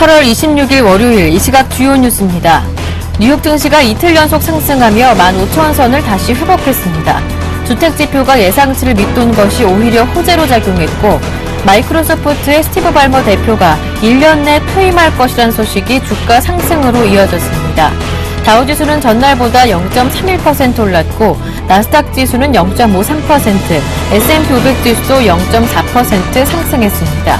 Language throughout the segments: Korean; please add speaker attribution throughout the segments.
Speaker 1: 8월 26일 월요일 이 시각 주요 뉴스입니다. 뉴욕 증시가 이틀 연속 상승하며 15,000선을 다시 회복했습니다. 주택지표가 예상치를 밑돈 것이 오히려 호재로 작용했고 마이크로소프트의 스티브 발머 대표가 1년 내 퇴임할 것이라는 소식이 주가 상승으로 이어졌습니다. 다우지수는 전날보다 0.31% 올랐고 나스닥 지수는 0.53%, S&P 500 지수도 0.4% 상승했습니다.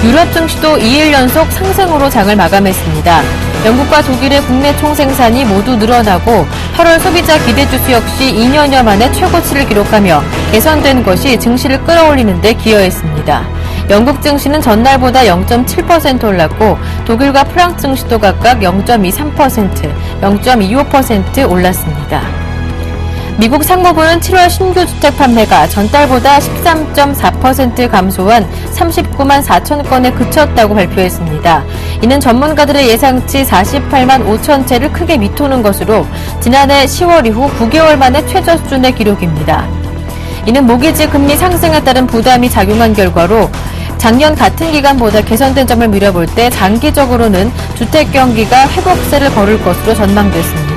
Speaker 1: 유럽 증시도 2일 연속 상승으로 장을 마감했습니다. 영국과 독일의 국내 총생산이 모두 늘어나고 8월 소비자 기대지수 역시 2년여 만에 최고치를 기록하며 개선된 것이 증시를 끌어올리는 데 기여했습니다. 영국 증시는 전날보다 0.7% 올랐고 독일과 프랑스 증시도 각각 0.23%, 0.25% 올랐습니다. 미국 상무부는 7월 신규 주택 판매가 전달보다 13.4% 감소한 39만 4천 건에 그쳤다고 발표했습니다. 이는 전문가들의 예상치 48만 5천 채를 크게 밑도는 것으로 지난해 10월 이후 9개월 만에 최저 수준의 기록입니다. 이는 모기지 금리 상승에 따른 부담이 작용한 결과로 작년 같은 기간보다 개선된 점을 미뤄볼 때 장기적으로는 주택 경기가 회복세를 걸을 것으로 전망됐습니다.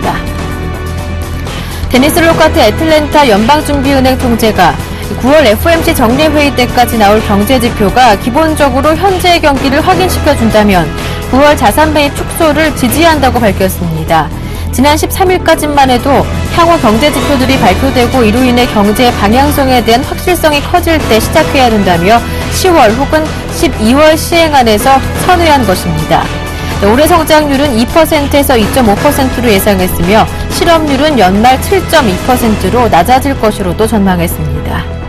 Speaker 1: 데니스 로카트 애틀랜타 연방준비은행 통제가 9월 FOMC 정례회의 때까지 나올 경제지표가 기본적으로 현재의 경기를 확인시켜준다면 9월 자산 매입 축소를 지지한다고 밝혔습니다. 지난 13일까지만 해도 향후 경제지표들이 발표되고 이로 인해 경제의 방향성에 대한 확실성이 커질 때 시작해야 된다며 10월 혹은 12월 시행안에서 선회한 것입니다. 올해 성장률은 2%에서 2.5%로 예상했으며 실업률은 연말 7.2%로 낮아질 것으로도 전망했습니다.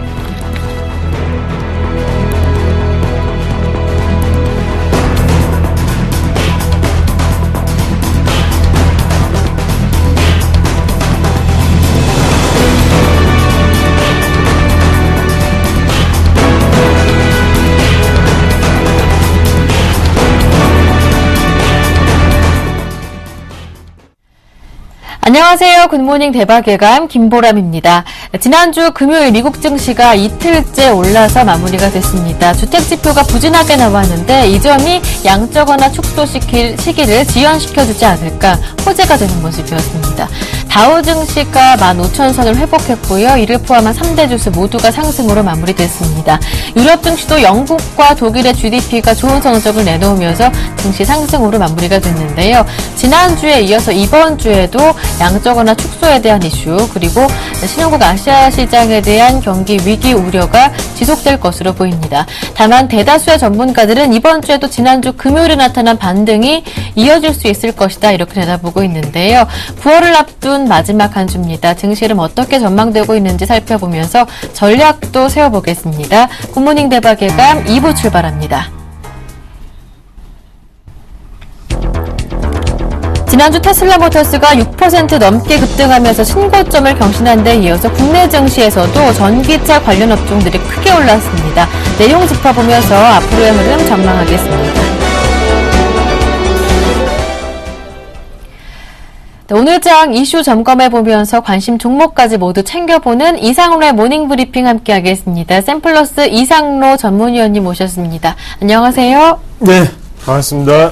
Speaker 1: 안녕하세요. 굿모닝 대박예감 김보람입니다. 지난주 금요일 미국 증시가 이틀째 올라서 마무리가 됐습니다. 주택지표가 부진하게 나왔는데 이 점이 양적완화 축소시킬 시기를 지연시켜주지 않을까 호재가 되는 모습이었습니다. 다우 증시가 15,000선을 회복했고요. 이를 포함한 3대 주수 모두가 상승으로 마무리됐습니다. 유럽 증시도 영국과 독일의 GDP가 좋은 성적을 내놓으면서 증시 상승으로 마무리가 됐는데요. 지난주에 이어서 이번 주에도 양적 완화 축소에 대한 이슈 그리고 신흥국 아시아 시장에 대한 경기 위기 우려가 지속될 것으로 보입니다. 다만 대다수의 전문가들은 이번 주에도 지난주 금요일에 나타난 반등이 이어질 수 있을 것이다 이렇게 내다보고 있는데요. 9월을 앞둔 마지막 한 주입니다. 증시는 어떻게 전망되고 있는지 살펴보면서 전략도 세워보겠습니다. 굿모닝 대박예감 2부 출발합니다. 지난주 테슬라 모터스가 6% 넘게 급등하면서 신고점을 경신한 데 이어서 국내 증시에서도 전기차 관련 업종들이 크게 올랐습니다. 내용 짚어보면서 앞으로의 흐름 전망하겠습니다. 오늘 장 이슈 점검해보면서 관심 종목까지 모두 챙겨보는 이상로의 모닝브리핑 함께하겠습니다. 샘플러스 이상로 전문위원님 모셨습니다. 안녕하세요.
Speaker 2: 네, 반갑습니다.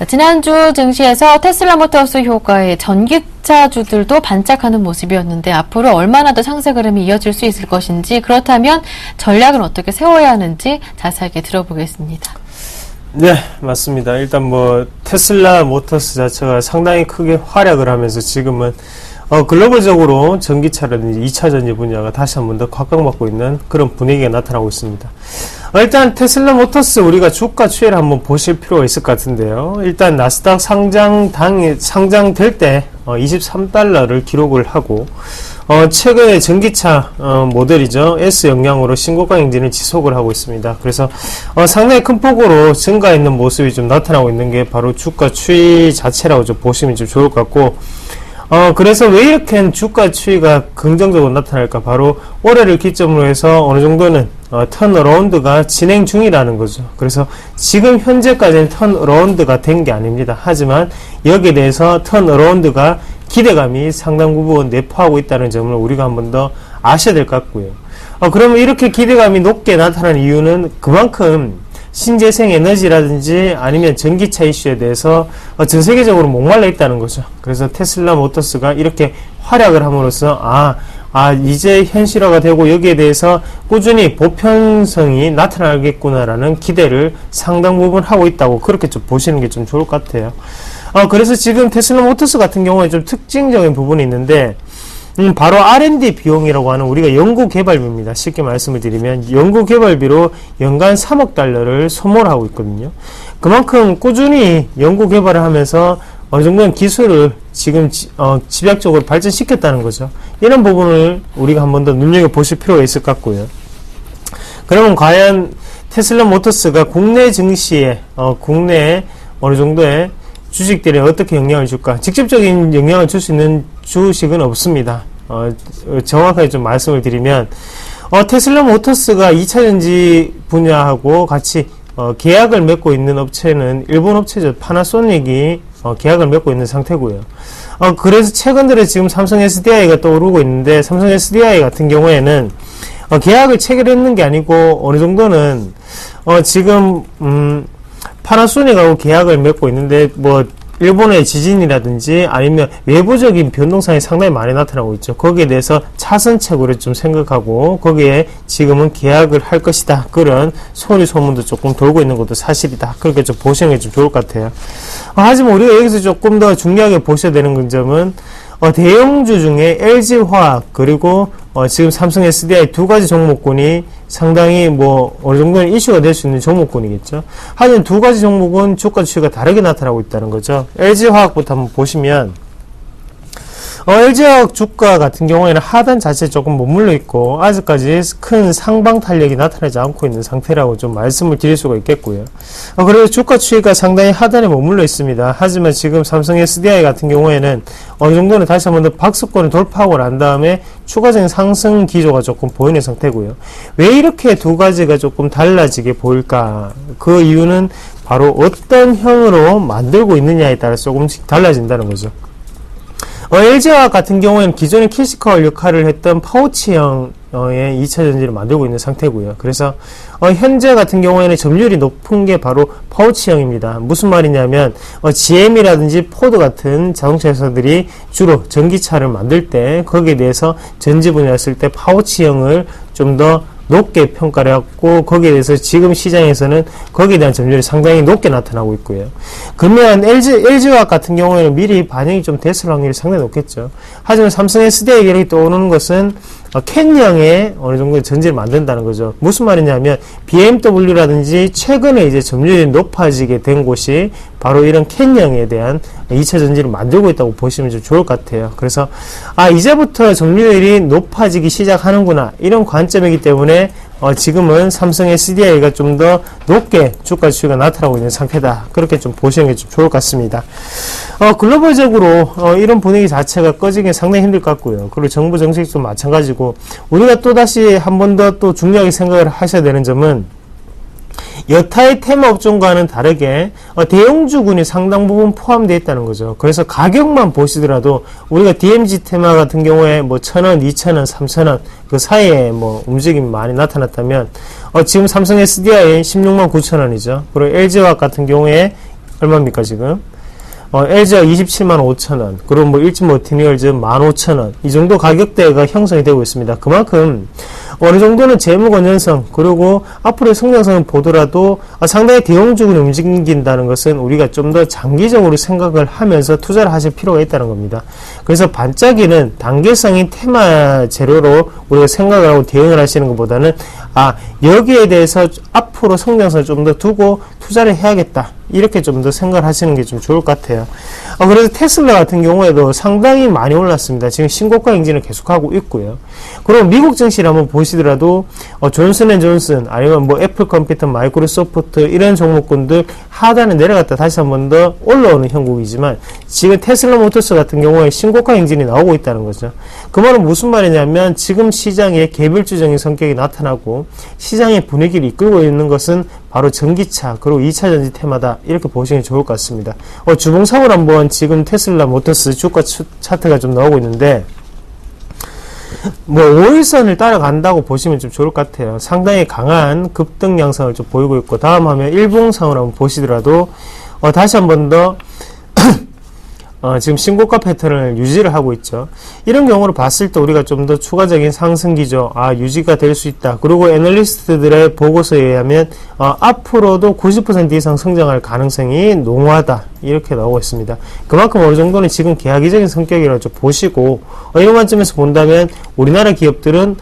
Speaker 1: 지난주 증시에서 테슬라 모터스 효과에 전기차주들도 반짝하는 모습이었는데 앞으로 얼마나 더 상세 흐름이 이어질 수 있을 것인지 그렇다면 전략은 어떻게 세워야 하는지 자세하게 들어보겠습니다.
Speaker 2: 네, 맞습니다. 일단 테슬라 모터스 자체가 상당히 크게 활약을 하면서 지금은 글로벌적으로 전기차라든지 2차 전지 분야가 다시 한 번 더 각광받고 있는 그런 분위기가 나타나고 있습니다. 일단 테슬라 모터스 우리가 주가 추이를 한번 보실 필요가 있을 것 같은데요. 일단 나스닥 상장될 때 23달러를 기록을 하고 최근에 전기차 모델이죠. S 영향으로 신고가 행진을 지속을 하고 있습니다. 그래서 상당히 큰 폭으로 증가했는 모습이 좀 나타나고 있는 게 바로 주가 추이 자체라고 좀 보시면 좀 좋을 것 같고 그래서 왜 이렇게 주가 추이가 긍정적으로 나타날까? 바로 올해를 기점으로 해서 어느 정도는 턴어라운드가 진행 중이라는 거죠. 그래서 지금 현재까지는 턴어라운드가 된 게 아닙니다. 하지만 여기에 대해서 턴어라운드가 기대감이 상당 부분 내포하고 있다는 점을 우리가 한 번 더 아셔야 될 것 같고요. 그러면 이렇게 기대감이 높게 나타나는 이유는 그만큼 신재생 에너지라든지 아니면 전기차 이슈에 대해서 전 세계적으로 목말라 있다는 거죠. 그래서 테슬라 모터스가 이렇게 활약을 함으로써 이제 현실화가 되고 여기에 대해서 꾸준히 보편성이 나타나겠구나라는 기대를 상당 부분 하고 있다고 그렇게 좀 보시는 게 좀 좋을 것 같아요. 그래서 지금 테슬라 모터스 같은 경우에 좀 특징적인 부분이 있는데 바로 R&D 비용이라고 하는 우리가 연구개발비입니다. 쉽게 말씀을 드리면 연구개발비로 연간 3억 달러를 소모를 하고 있거든요. 그만큼 꾸준히 연구개발을 하면서 어느 정도는 기술을 지금 집약적으로 발전시켰다는 거죠. 이런 부분을 우리가 한 번 더 눈여겨보실 필요가 있을 것 같고요. 그러면 과연 테슬라 모터스가 국내 증시에 국내에 어느 정도의 주식들에 어떻게 영향을 줄까? 직접적인 영향을 줄 수 있는 주식은 없습니다. 정확하게 좀 말씀을 드리면 테슬라 모터스가 2차전지 분야하고 같이 계약을 맺고 있는 업체는 일본 업체죠. 파나소닉이 계약을 맺고 있는 상태고요. 그래서 최근 들어 지금 삼성 SDI가 떠오르고 있는데 삼성 SDI 같은 경우에는 계약을 체결했는 게 아니고 어느 정도는 지금 파나소닉하고 계약을 맺고 있는데 일본의 지진이라든지 아니면 외부적인 변동성이 상당히 많이 나타나고 있죠. 거기에 대해서 차선책으로 좀 생각하고 거기에 지금은 계약을 할 것이다. 그런 소문도 조금 돌고 있는 것도 사실이다. 그렇게 좀 보시는 게 좀 좋을 것 같아요. 하지만 우리가 여기서 조금 더 중요하게 보셔야 되는 점은 대형주 중에 LG화학 그리고 지금 삼성 SDI 두 가지 종목군이 상당히 어느 정도는 이슈가 될 수 있는 종목군이겠죠. 하지만 두 가지 종목은 주가 추이가 다르게 나타나고 있다는 거죠. LG화학부터 한번 보시면 LG화학 주가 같은 경우에는 하단 자체에 조금 머물러 있고 아직까지 큰 상방 탄력이 나타나지 않고 있는 상태라고 좀 말씀을 드릴 수가 있겠고요. 그래서 주가 추이가 상당히 하단에 머물러 있습니다. 하지만 지금 삼성 SDI 같은 경우에는 어느 정도는 다시 한번 더 박스권을 돌파하고 난 다음에 추가적인 상승 기조가 조금 보이는 상태고요. 왜 이렇게 두 가지가 조금 달라지게 보일까? 그 이유는 바로 어떤 형으로 만들고 있느냐에 따라 조금씩 달라진다는 거죠. LG화학 같은 경우에는 기존의 캐시카울 역할을 했던 파우치형의 2차전지를 만들고 있는 상태고요. 그래서 현재 같은 경우에는 점유율이 높은 게 바로 파우치형입니다. 무슨 말이냐면 GM이라든지 포드 같은 자동차 회사들이 주로 전기차를 만들 때 거기에 대해서 전지 분야였을 때 파우치형을 좀 더 높게 평가를 했고 거기에 대해서 지금 시장에서는 거기에 대한 점유율이 상당히 높게 나타나고 있고요. 그러면 LG화학 같은 경우에는 미리 반영이 좀 됐을 확률이 상당히 높겠죠. 하지만 삼성 SDI 계획이 떠오르는 것은 캔형의 어느 정도 전지를 만든다는 거죠. 무슨 말이냐면 BMW라든지 최근에 이제 점유율이 높아지게 된 곳이 바로 이런 캔형에 대한 2차 전지를 만들고 있다고 보시면 좀 좋을 것 같아요. 그래서 이제부터 점유율이 높아지기 시작하는구나 이런 관점이기 때문에 지금은 삼성 SDI가 좀 더 높게 주가 추이가 나타나고 있는 상태다. 그렇게 좀 보시는 게 좀 좋을 것 같습니다. 글로벌적으로 이런 분위기 자체가 꺼지기 상당히 힘들 것 같고요. 그리고 정부 정책도 마찬가지고 우리가 또다시 한 번 더 또 중요하게 생각을 하셔야 되는 점은 여타의 테마 업종과는 다르게 대형주군이 상당 부분 포함되어 있다는 거죠. 그래서 가격만 보시더라도 우리가 DMZ 테마 같은 경우에 1,000원, 2,000원, 3,000원 그 사이에 움직임이 많이 나타났다면 지금 삼성 SDI 16만 9천원이죠. 그리고 LG화학 같은 경우에 얼마입니까 지금? LG가 27만 5천원, 그리고 일진머티리얼즈 15,000원, 이 정도 가격대가 형성이 되고 있습니다. 그만큼, 어느 정도는 재무 건전성, 그리고 앞으로의 성장성을 보더라도 상당히 대형주군이 움직인다는 것은 우리가 좀 더 장기적으로 생각을 하면서 투자를 하실 필요가 있다는 겁니다. 그래서 반짝이는 단계성인 테마 재료로 우리가 생각을 하고 대응을 하시는 것보다는, 여기에 대해서 앞으로 성장성을 좀 더 두고 투자를 해야겠다. 이렇게 좀 더 생각을 하시는 게 좀 좋을 것 같아요. 그래서 테슬라 같은 경우에도 상당히 많이 올랐습니다. 지금 신고가 행진을 계속하고 있고요. 그리고 미국 증시를 한번 보시더라도 존슨앤존슨 아니면 애플 컴퓨터, 마이크로소프트 이런 종목군들 하단에 내려갔다 다시 한번 더 올라오는 형국이지만 지금 테슬라 모터스 같은 경우에 신고가 행진이 나오고 있다는 거죠. 그 말은 무슨 말이냐면 지금 시장에 개별주적인 성격이 나타나고 시장의 분위기를 이끌고 있는 것은 바로 전기차 그리고 2차전지 테마다 이렇게 보시면 좋을 것 같습니다. 주봉상으로 한번 지금 테슬라 모터스 주가 차트가 좀 나오고 있는데 뭐 5일선을 따라간다고 보시면 좀 좋을 것 같아요. 상당히 강한 급등 양상을 좀 보이고 있고, 다음 화면 일봉상으로 한번 보시더라도 다시 한 번 더 지금 신고가 패턴을 유지를 하고 있죠. 이런 경우로 봤을 때 우리가 좀 더 추가적인 상승 기조 유지가 될 수 있다. 그리고 애널리스트들의 보고서에 의하면 앞으로도 90% 이상 성장할 가능성이 농후하다, 이렇게 나오고 있습니다. 그만큼 어느 정도는 지금 계약이적인 성격이라고 좀 보시고, 이런 관점에서 본다면 우리나라 기업들은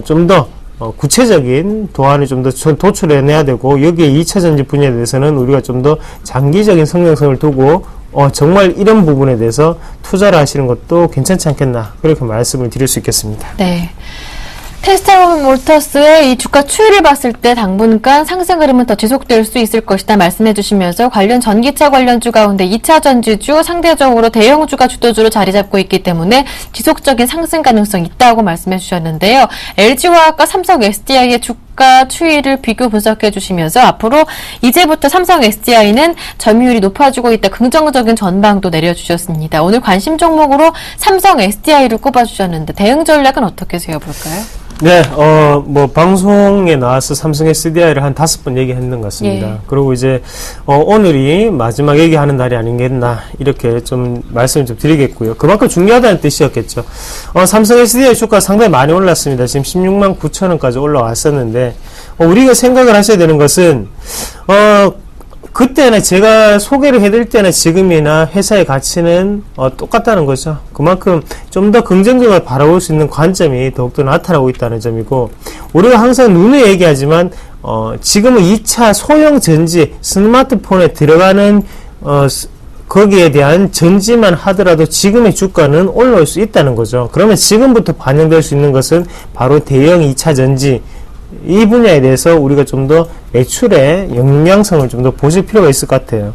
Speaker 2: 좀 더 구체적인 도안을 좀 더 도출해내야 되고, 여기에 2차전지 분야에 대해서는 우리가 좀 더 장기적인 성장성을 두고 정말 이런 부분에 대해서 투자를 하시는 것도 괜찮지 않겠나, 그렇게 말씀을 드릴 수 있겠습니다.
Speaker 1: 네. 테슬라 모터스의 이 주가 추이를 봤을 때 당분간 상승 흐름은 더 지속될 수 있을 것이다 말씀해 주시면서, 관련 전기차 관련주 가운데 2차 전지주 상대적으로 대형주가 주도주로 자리 잡고 있기 때문에 지속적인 상승 가능성이 있다고 말씀해 주셨는데요. LG화학과 삼성 SDI의 주가 추이를 비교 분석해 주시면서, 앞으로 이제부터 삼성 SDI는 점유율이 높아지고 있다, 긍정적인 전망도 내려주셨습니다. 오늘 관심 종목으로 삼성 SDI를 꼽아주셨는데 대응 전략은 어떻게 세워볼까요?
Speaker 2: 네, 방송에 나와서 삼성 SDI를 한 5번 얘기했는 것 같습니다.
Speaker 1: 예.
Speaker 2: 그리고 이제, 오늘이 마지막 얘기하는 날이 아니겠나, 이렇게 좀 말씀을 좀 드리겠고요. 그만큼 중요하다는 뜻이었겠죠. 삼성 SDI 주가 상당히 많이 올랐습니다. 지금 16만 9천 원까지 올라왔었는데, 우리가 생각을 하셔야 되는 것은, 그때는 제가 소개를 해드릴 때나 지금이나 회사의 가치는 똑같다는 거죠. 그만큼 좀 더 긍정적으로 바라볼 수 있는 관점이 더욱더 나타나고 있다는 점이고, 우리가 항상 눈에 얘기하지만 지금은 2차 소형 전지, 스마트폰에 들어가는 거기에 대한 전지만 하더라도 지금의 주가는 올라올 수 있다는 거죠. 그러면 지금부터 반영될 수 있는 것은 바로 대형 2차 전지, 이 분야에 대해서 우리가 좀 더 매출의 영향성을 좀 더 보실 필요가 있을 것 같아요.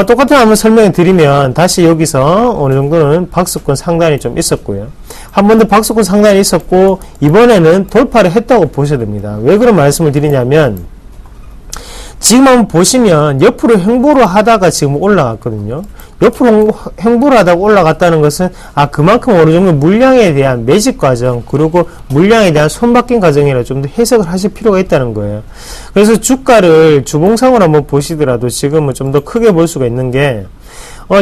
Speaker 2: 똑같은 한번 설명을 드리면, 다시 여기서 어느 정도는 박스권 상단이 좀 있었고요. 한 번 더 박스권 상단이 있었고, 이번에는 돌파를 했다고 보셔야 됩니다. 왜 그런 말씀을 드리냐면, 지금 한번 보시면 옆으로 횡보를 하다가 지금 올라갔거든요. 옆으로 횡보를 하다가 올라갔다는 것은 그만큼 어느 정도 물량에 대한 매집 과정, 그리고 물량에 대한 손바뀐 과정이라 좀 더 해석을 하실 필요가 있다는 거예요. 그래서 주가를 주봉상으로 한번 보시더라도 지금은 좀 더 크게 볼 수가 있는 게,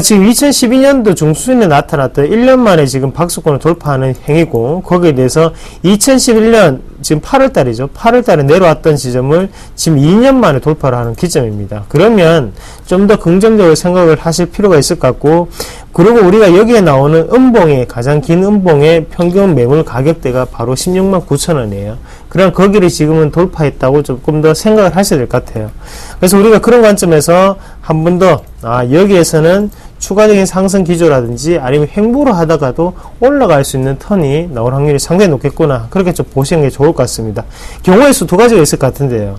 Speaker 2: 지금 2012년도 중순에 나타났던 1년 만에 지금 박스권을 돌파하는 행위고, 거기에 대해서 2011년 지금 8월달이죠. 8월달에 내려왔던 지점을 지금 2년 만에 돌파를 하는 기점입니다. 그러면 좀 더 긍정적으로 생각을 하실 필요가 있을 것 같고, 그리고 우리가 여기에 나오는 음봉의, 가장 긴 음봉의 평균 매물 가격대가 바로 16만 9천 원이에요. 그럼 거기를 지금은 돌파했다고 조금 더 생각을 하셔야 될 것 같아요. 그래서 우리가 그런 관점에서 한 번 더, 여기에서는 추가적인 상승 기조라든지 아니면 횡보를 하다가도 올라갈 수 있는 턴이 나올 확률이 상당히 높겠구나, 그렇게 좀 보시는 게 좋을 것 같습니다. 경우의 수 두 가지가 있을 것 같은데요.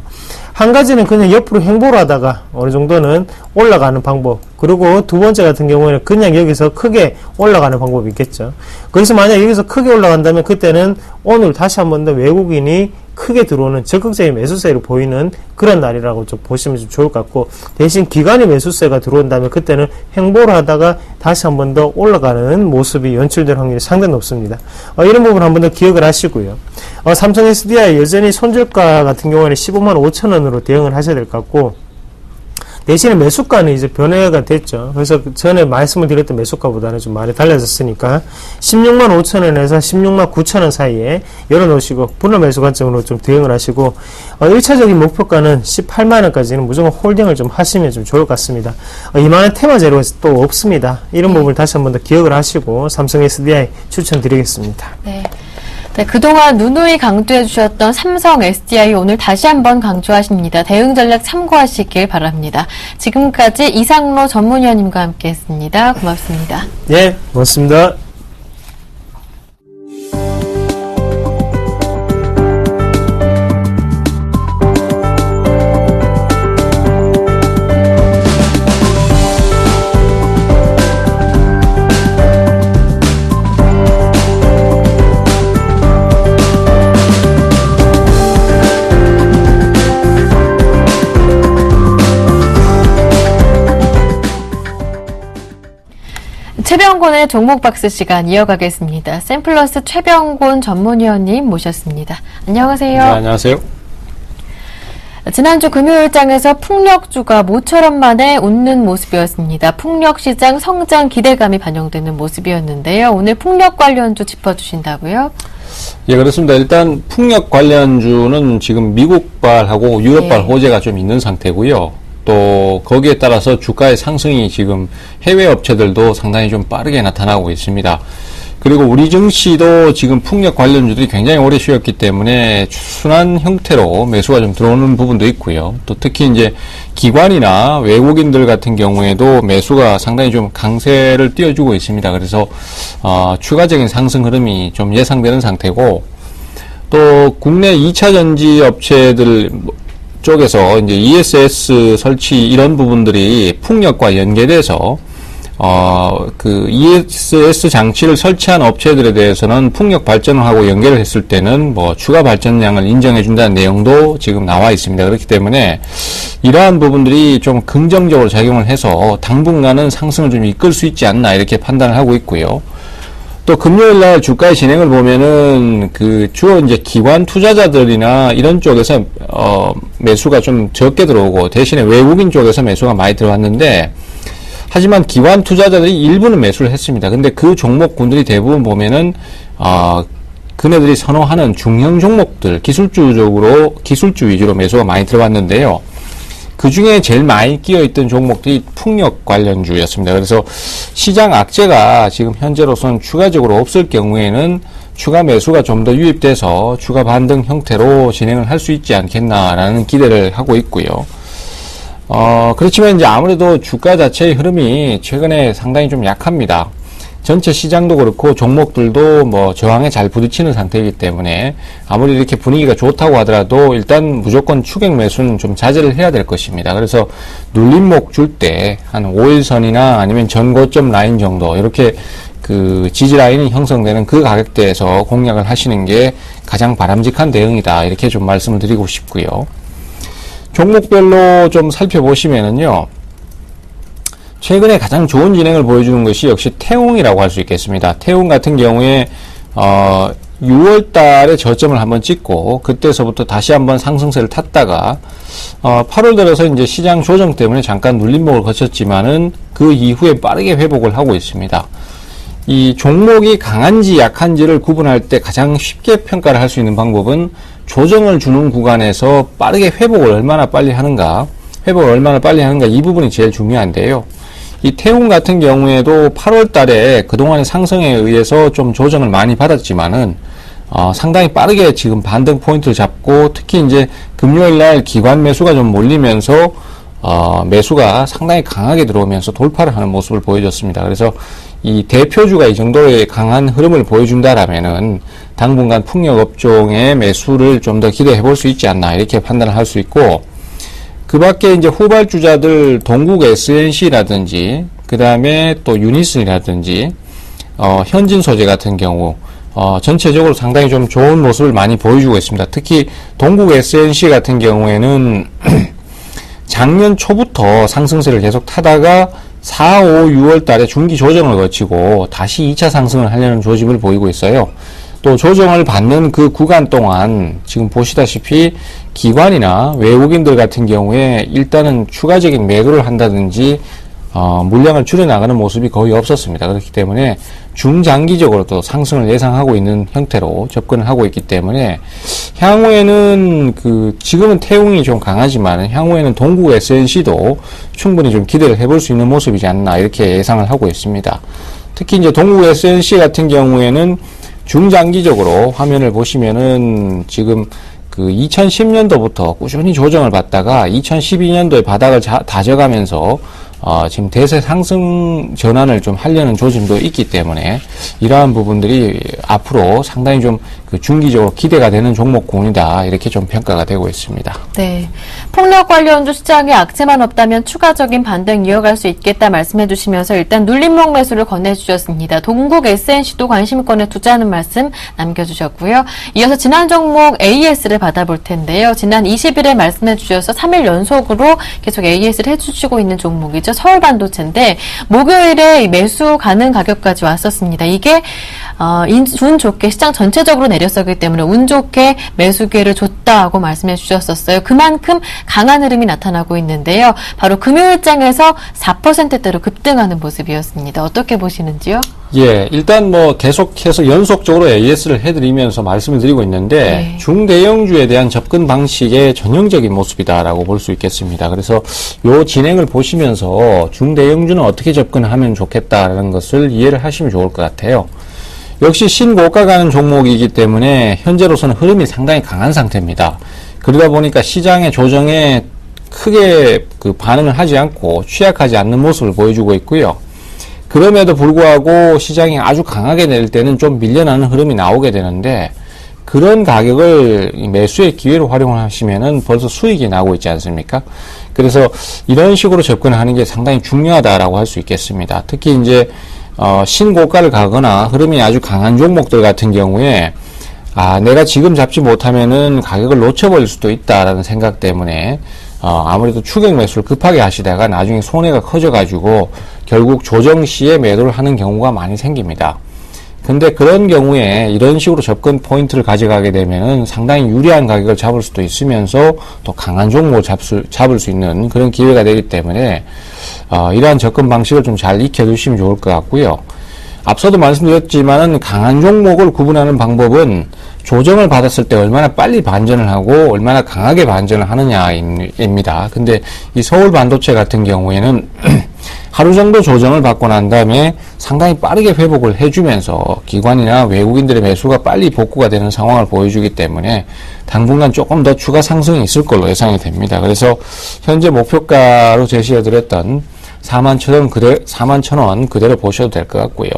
Speaker 2: 한 가지는 그냥 옆으로 횡보를 하다가 어느 정도는 올라가는 방법, 그리고 두 번째 같은 경우에는 그냥 여기서 크게 올라가는 방법이 있겠죠. 그래서 만약 여기서 크게 올라간다면 그때는 오늘 다시 한 번 더 외국인이 크게 들어오는 적극적인 매수세로 보이는 그런 날이라고 좀 보시면 좀 좋을 것 같고, 대신 기관의 매수세가 들어온다면 그때는 횡보를 하다가 다시 한 번 더 올라가는 모습이 연출될 확률이 상당히 높습니다. 이런 부분 한 번 더 기억을 하시고요. 삼성 SDI 여전히 손절가 같은 경우에는 15만 5천 원으로 대응을 하셔야 될 것 같고, 대신에 매수가는 이제 변화가 됐죠. 그래서 전에 말씀을 드렸던 매수가보다는 좀 많이 달라졌으니까 16만 5천 원에서 16만 9천 원 사이에 열어놓으시고 분할 매수 관점으로 좀 대응을 하시고, 1차적인 목표가는 18만 원까지는 무조건 홀딩을 좀 하시면 좀 좋을 것 같습니다. 이만한 테마 재료가 또 없습니다. 이런 부분을 다시 한 번 더 기억을 하시고 삼성 SDI 추천드리겠습니다.
Speaker 1: 네. 네, 그동안 누누이 강조해 주셨던 삼성 SDI 오늘 다시 한번 강조하십니다. 대응 전략 참고하시길 바랍니다. 지금까지 이상로 전문위원님과 함께했습니다. 고맙습니다.
Speaker 2: 네, 고맙습니다.
Speaker 1: 최병곤의 종목박스 시간 이어가겠습니다. 샘플러스 최병곤 전문위원님 모셨습니다. 안녕하세요.
Speaker 3: 네, 안녕하세요.
Speaker 1: 지난주 금요일장에서 풍력주가 모처럼 만에 웃는 모습이었습니다. 풍력시장 성장 기대감이 반영되는 모습이었는데요. 오늘 풍력 관련주 짚어주신다고요?
Speaker 3: 예, 그렇습니다. 일단 풍력 관련주는 지금 미국발하고 유럽발
Speaker 1: 네.
Speaker 3: 호재가 좀 있는 상태고요. 또 거기에 따라서 주가의 상승이 지금 해외 업체들도 상당히 좀 빠르게 나타나고 있습니다. 그리고 우리 증시도 지금 풍력 관련주들이 굉장히 오래 쉬었기 때문에 순환 형태로 매수가 좀 들어오는 부분도 있고요. 또 특히 이제 기관이나 외국인들 같은 경우에도 매수가 상당히 좀 강세를 띄워주고 있습니다. 그래서 추가적인 상승 흐름이 좀 예상되는 상태고, 또 국내 2차 전지 업체들 쪽에서 이제 ESS 설치 이런 부분들이 풍력과 연계돼서 그 ESS 장치를 설치한 업체들에 대해서는 풍력 발전을 하고 연결을 했을 때는 뭐 추가 발전량을 인정해 준다는 내용도 지금 나와 있습니다. 그렇기 때문에 이러한 부분들이 좀 긍정적으로 작용을 해서 당분간은 상승을 좀 이끌 수 있지 않나 이렇게 판단을 하고 있고요. 또 금요일 날 주가의 진행을 보면은 그 주로 이제 기관 투자자들이나 이런 쪽에서 매수가 좀 적게 들어오고 대신에 외국인 쪽에서 매수가 많이 들어왔는데, 하지만 기관 투자자들이 일부는 매수를 했습니다. 근데 그 종목군들이 대부분 보면은 그네들이 선호하는 중형 종목들, 기술주 위주로 매수가 많이 들어왔는데요. 그 중에 제일 많이 끼어있던 종목들이 풍력 관련주였습니다. 그래서 시장 악재가 지금 현재로서는 추가적으로 없을 경우에는 추가 매수가 좀 더 유입돼서 추가 반등 형태로 진행을 할 수 있지 않겠나라는 기대를 하고 있고요. 그렇지만 이제 아무래도 주가 자체의 흐름이 최근에 상당히 좀 약합니다. 전체 시장도 그렇고 종목들도 뭐 저항에 잘 부딪히는 상태이기 때문에 아무리 이렇게 분위기가 좋다고 하더라도 일단 무조건 추격 매수는 좀 자제를 해야 될 것입니다. 그래서 눌림목 줄 때 한 5일선이나 아니면 전고점 라인 정도 이렇게 그 지지 라인이 형성되는 그 가격대에서 공략을 하시는 게 가장 바람직한 대응이다. 이렇게 좀 말씀을 드리고 싶고요. 종목별로 좀 살펴보시면은요, 최근에 가장 좋은 진행을 보여주는 것이 역시 태웅이라고 할 수 있겠습니다. 태웅 같은 경우에 6월 달에 저점을 한번 찍고 그때서부터 다시 한번 상승세를 탔다가 8월 들어서 이제 시장 조정 때문에 잠깐 눌림목을 거쳤지만은 그 이후에 빠르게 회복을 하고 있습니다. 이 종목이 강한지 약한지를 구분할 때 가장 쉽게 평가를 할 수 있는 방법은 조정을 주는 구간에서 빠르게 회복을 얼마나 빨리 하는가 이 부분이 제일 중요한데요. 이 태웅 같은 경우에도 8월 달에 그동안의 상승에 의해서 좀 조정을 많이 받았지만은 상당히 빠르게 지금 반등 포인트를 잡고, 특히 이제 금요일 날 기관 매수가 좀 몰리면서 매수가 상당히 강하게 들어오면서 돌파를 하는 모습을 보여줬습니다. 그래서 이 대표주가 이 정도의 강한 흐름을 보여준다라면은 당분간 풍력 업종의 매수를 좀 더 기대해 볼 수 있지 않나 이렇게 판단을 할 수 있고, 그 밖에 이제 후발주자들 동국 SNC라든지 그 다음에 또 유니슨이라든지 현진 소재 같은 경우 전체적으로 상당히 좀 좋은 모습을 많이 보여주고 있습니다. 특히 동국 SNC 같은 경우에는 작년 초부터 상승세를 계속 타다가 4, 5, 6월 달에 중기 조정을 거치고 다시 2차 상승을 하려는 조짐을 보이고 있어요. 또 조정을 받는 그 구간 동안 지금 보시다시피 기관이나 외국인들 같은 경우에 일단은 추가적인 매도를 한다든지 물량을 줄여나가는 모습이 거의 없었습니다. 그렇기 때문에 중장기적으로 또 상승을 예상하고 있는 형태로 접근을 하고 있기 때문에 향후에는 지금은 태웅이 좀 강하지만 향후에는 동국 SNC도 충분히 좀 기대를 해볼 수 있는 모습이지 않나 이렇게 예상을 하고 있습니다. 특히 이제 동국 SNC 같은 경우에는 중장기적으로 화면을 보시면은 지금 2010년도부터 꾸준히 조정을 받다가 2012년도에 바닥을 다져가면서 지금 대세 상승 전환을 좀 하려는 조짐도 있기 때문에 이러한 부분들이 앞으로 상당히 좀 중기적으로 기대가 되는 종목군이다 이렇게 좀 평가가 되고 있습니다.
Speaker 1: 네, 폭력 관련주 시장에 악재만 없다면 추가적인 반등 이어갈 수 있겠다 말씀해 주시면서 일단 눌림목 매수를 권해주셨습니다. 동국 SNC도 관심권에 투자하는 말씀 남겨주셨고요. 이어서 지난 종목 AS를 받아볼 텐데요. 지난 20일에 말씀해 주셔서 3일 연속으로 계속 AS를 해주시고 있는 종목이죠. 서울 반도체인데 목요일에 매수 가능 가격까지 왔었습니다. 이게 운 좋게 시장 전체적으로 내렸었기 때문에 운 좋게 매수 기회를 줬다고 말씀해 주셨었어요. 그만큼 강한 흐름이 나타나고 있는데요. 바로 금요일장에서 4%대로 급등하는 모습이었습니다. 어떻게 보시는지요?
Speaker 3: 예, 일단 뭐 계속해서 연속적으로 AS를 해드리면서 말씀을 드리고 있는데
Speaker 1: 네.
Speaker 3: 중대형주에 대한 접근 방식의 전형적인 모습이다라고 볼 수 있겠습니다. 그래서 요 진행을 보시면서 중대형주는 어떻게 접근하면 좋겠다라는 것을 이해를 하시면 좋을 것 같아요. 역시 신고가 가는 종목이기 때문에 현재로서는 흐름이 상당히 강한 상태입니다. 그러다 보니까 시장의 조정에 크게 반응을 하지 않고 취약하지 않는 모습을 보여주고 있고요. 그럼에도 불구하고 시장이 아주 강하게 내릴 때는 좀 밀려나는 흐름이 나오게 되는데 그런 가격을 매수의 기회로 활용하시면은 벌써 수익이 나고 있지 않습니까? 그래서 이런 식으로 접근하는 게 상당히 중요하다라고 할 수 있겠습니다. 특히 이제 신고가를 가거나 흐름이 아주 강한 종목들 같은 경우에 내가 지금 잡지 못하면은 가격을 놓쳐버릴 수도 있다라는 생각 때문에 아무래도 추격 매수를 급하게 하시다가 나중에 손해가 커져가지고 결국 조정 시에 매도를 하는 경우가 많이 생깁니다. 근데 그런 경우에 이런 식으로 접근 포인트를 가져가게 되면은 상당히 유리한 가격을 잡을 수도 있으면서 또 강한 종목을 잡을 수 있는 그런 기회가 되기 때문에 이러한 접근 방식을 좀 잘 익혀두시면 좋을 것 같고요. 앞서도 말씀드렸지만은 강한 종목을 구분하는 방법은 조정을 받았을 때 얼마나 빨리 반전을 하고 얼마나 강하게 반전을 하느냐입니다. 근데 이 서울 반도체 같은 경우에는 하루 정도 조정을 받고 난 다음에 상당히 빠르게 회복을 해주면서 기관이나 외국인들의 매수가 빨리 복구가 되는 상황을 보여주기 때문에 당분간 조금 더 추가 상승이 있을 걸로 예상이 됩니다. 그래서 현재 목표가로 제시해드렸던 41,000원 그대로 보셔도 될 것 같고요.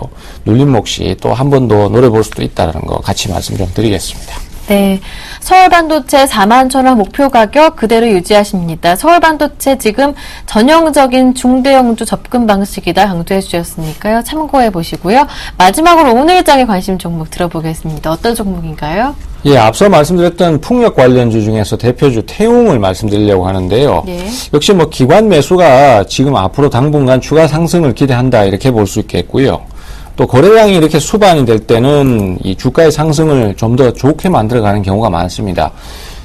Speaker 3: 눌림목 시 또 한 번 더 노려볼 수도 있다는 거 같이 말씀 좀 드리겠습니다.
Speaker 1: 네, 서울반도체 41,000원 목표 가격 그대로 유지하십니다. 서울반도체 지금 전형적인 중대형주 접근 방식이다 강조해 주셨으니까요. 참고해 보시고요. 마지막으로 오늘장의 관심 종목 들어보겠습니다. 어떤 종목인가요?
Speaker 3: 예, 앞서 말씀드렸던 풍력 관련주 중에서 대표주 태웅을 말씀드리려고 하는데요.
Speaker 1: 네.
Speaker 3: 역시 뭐 기관 매수가 지금 앞으로 당분간 추가 상승을 기대한다 이렇게 볼 수 있겠고요. 또 거래량이 이렇게 수반이 될 때는 이 주가의 상승을 좀 더 좋게 만들어가는 경우가 많습니다.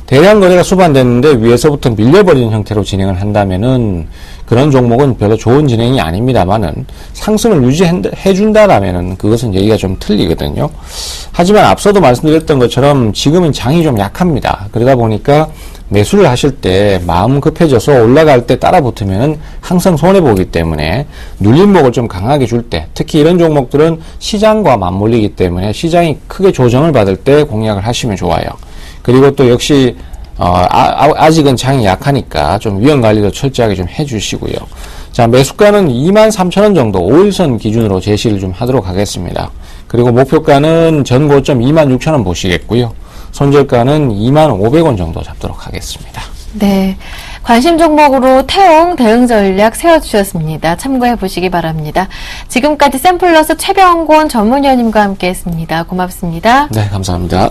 Speaker 3: 대량 거래가 수반됐는데 위에서부터 밀려버리는 형태로 진행을 한다면은 그런 종목은 별로 좋은 진행이 아닙니다만은 상승을 유지해준다라면은 그것은 얘기가 좀 틀리거든요. 하지만 앞서도 말씀드렸던 것처럼 지금은 장이 좀 약합니다. 그러다 보니까 매수를 하실 때 마음 급해져서 올라갈 때 따라 붙으면 항상 손해보기 때문에 눌림목을 좀 강하게 줄 때 특히 이런 종목들은 시장과 맞물리기 때문에 시장이 크게 조정을 받을 때 공략을 하시면 좋아요. 그리고 또 역시 아직은 장이 약하니까 좀 위험관리도 철저하게 좀 해주시고요. 자, 매수가는 23,000원 정도 5일선 기준으로 제시를 좀 하도록 하겠습니다. 그리고 목표가는 전고점 26,000원 보시겠고요. 손절가는 25,500원 정도 잡도록 하겠습니다.
Speaker 1: 네, 관심 종목으로 태웅 대응 전략 세워주셨습니다. 참고해 보시기 바랍니다. 지금까지 샘플러스 최병곤 전문위원님과 함께했습니다. 고맙습니다.
Speaker 3: 네, 감사합니다.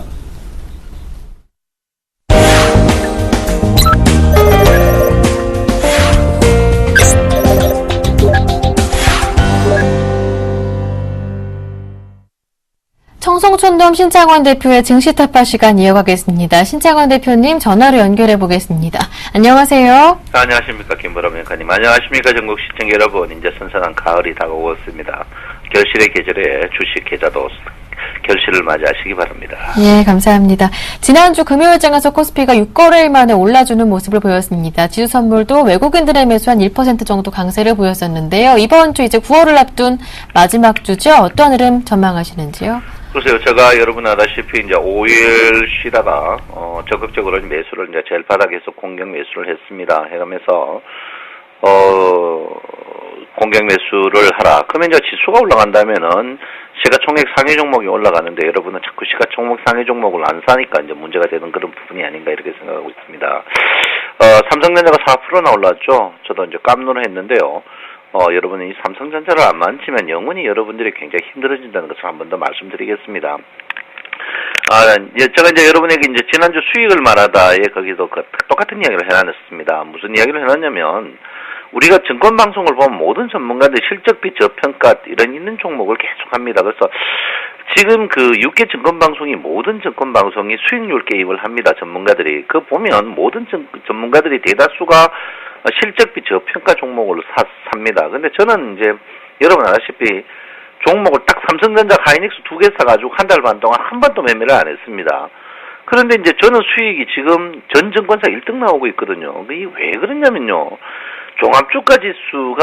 Speaker 1: 청송촌돔 신창원 대표의 증시 타파 시간 이어가겠습니다. 신창원 대표님 전화로 연결해 보겠습니다. 안녕하세요.
Speaker 4: 안녕하십니까 김보람 앵커님. 안녕하십니까 전국 시청자 여러분. 이제 선선한 가을이 다가오었습니다. 결실의 계절에 주식 계좌도 결실을 맞이하시기 바랍니다.
Speaker 1: 예, 감사합니다. 지난주 금요일장에서 코스피가 6거래일 만에 올라주는 모습을 보였습니다. 지수 선물도 외국인들의 매수 한 1% 정도 강세를 보였었는데요. 이번 주 이제 9월을 앞둔 마지막 주죠. 어떤 흐름 전망하시는지요?
Speaker 4: 글쎄요, 제가 여러분 아다시피 이제 5일 쉬다가 적극적으로 매수를 이제 제일 바닥에서 공격 매수를 했습니다. 해가면서 공격 매수를 하라. 그러면 이제 지수가 올라간다면은 시가총액 상위 종목이 올라가는데 여러분은 자꾸 시가총액 상위 종목을 안 사니까 이제 문제가 되는 그런 부분이 아닌가 이렇게 생각하고 있습니다. 삼성전자가 4%나 올랐죠. 저도 이제 깜놀을 했는데요. 여러분이 이 삼성전자를 안 만지면 영원히 여러분들이 굉장히 힘들어진다는 것을 한 번 더 말씀드리겠습니다. 제가 이제 여러분에게 이제 지난주 수익을 말하다에 거기도 똑같은 이야기를 해놨습니다. 무슨 이야기를 해놨냐면, 우리가 증권방송을 보면 모든 전문가들 실적비 저평가 이런 있는 종목을 계속합니다. 그래서 지금 그 6개 증권방송이 모든 증권방송이 수익률 게임을 합니다. 전문가들이. 그 보면 모든 전문가들이 대다수가 실적비 저평가 종목을 삽니다. 근데 저는 이제 여러분 아시다시피 종목을 딱 삼성전자, 하이닉스 두 개 사가지고 한 달 반 동안 한 번도 매매를 안 했습니다. 그런데 이제 저는 수익이 지금 전 증권사 1등 나오고 있거든요. 이게 왜 그러냐면요. 종합주가 지수가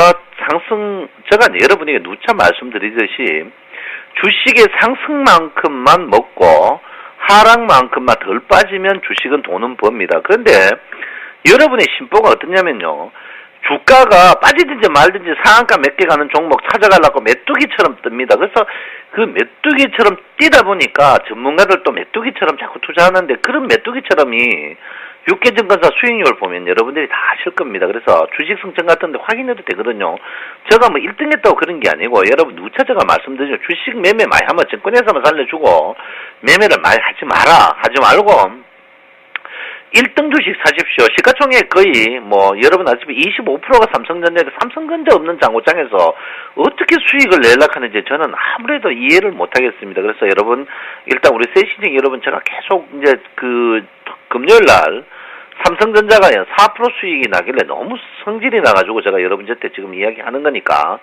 Speaker 4: 상승, 제가 여러분에게 누차 말씀드리듯이 주식의 상승만큼만 먹고 하락만큼만 덜 빠지면 주식은 돈은 법니다. 그런데 여러분의 심보가 어떠냐면요. 주가가 빠지든지 말든지 상한가 몇 개 가는 종목 찾아가려고 메뚜기처럼 뜹니다. 그래서 그 메뚜기처럼 뛰다 보니까 전문가들도 메뚜기처럼 자꾸 투자하는데 그런 메뚜기처럼이 6개 증권사 수익률 보면 여러분들이 다 아실 겁니다. 그래서 주식 성청 같은 데 확인해도 되거든요. 제가 뭐 1등 했다고 그런 게 아니고 여러분 누차 제가 말씀드리죠. 주식 매매 많이 하면 증권회사만 살려주고 매매를 많이 하지 말고 1등 주식 사십시오. 시가총액 거의 뭐 여러분 아시다시피 25%가 삼성전자인데 삼성전자 없는 장고장에서 어떻게 수익을 내려고 하는지 저는 아무래도 이해를 못하겠습니다. 그래서 여러분 일단 우리 세시증 여러분 제가 계속 이제 그 금요일날 삼성전자가 4% 수익이 나길래 너무 성질이 나가지고 제가 여러분한테 지금 이야기하는 거니까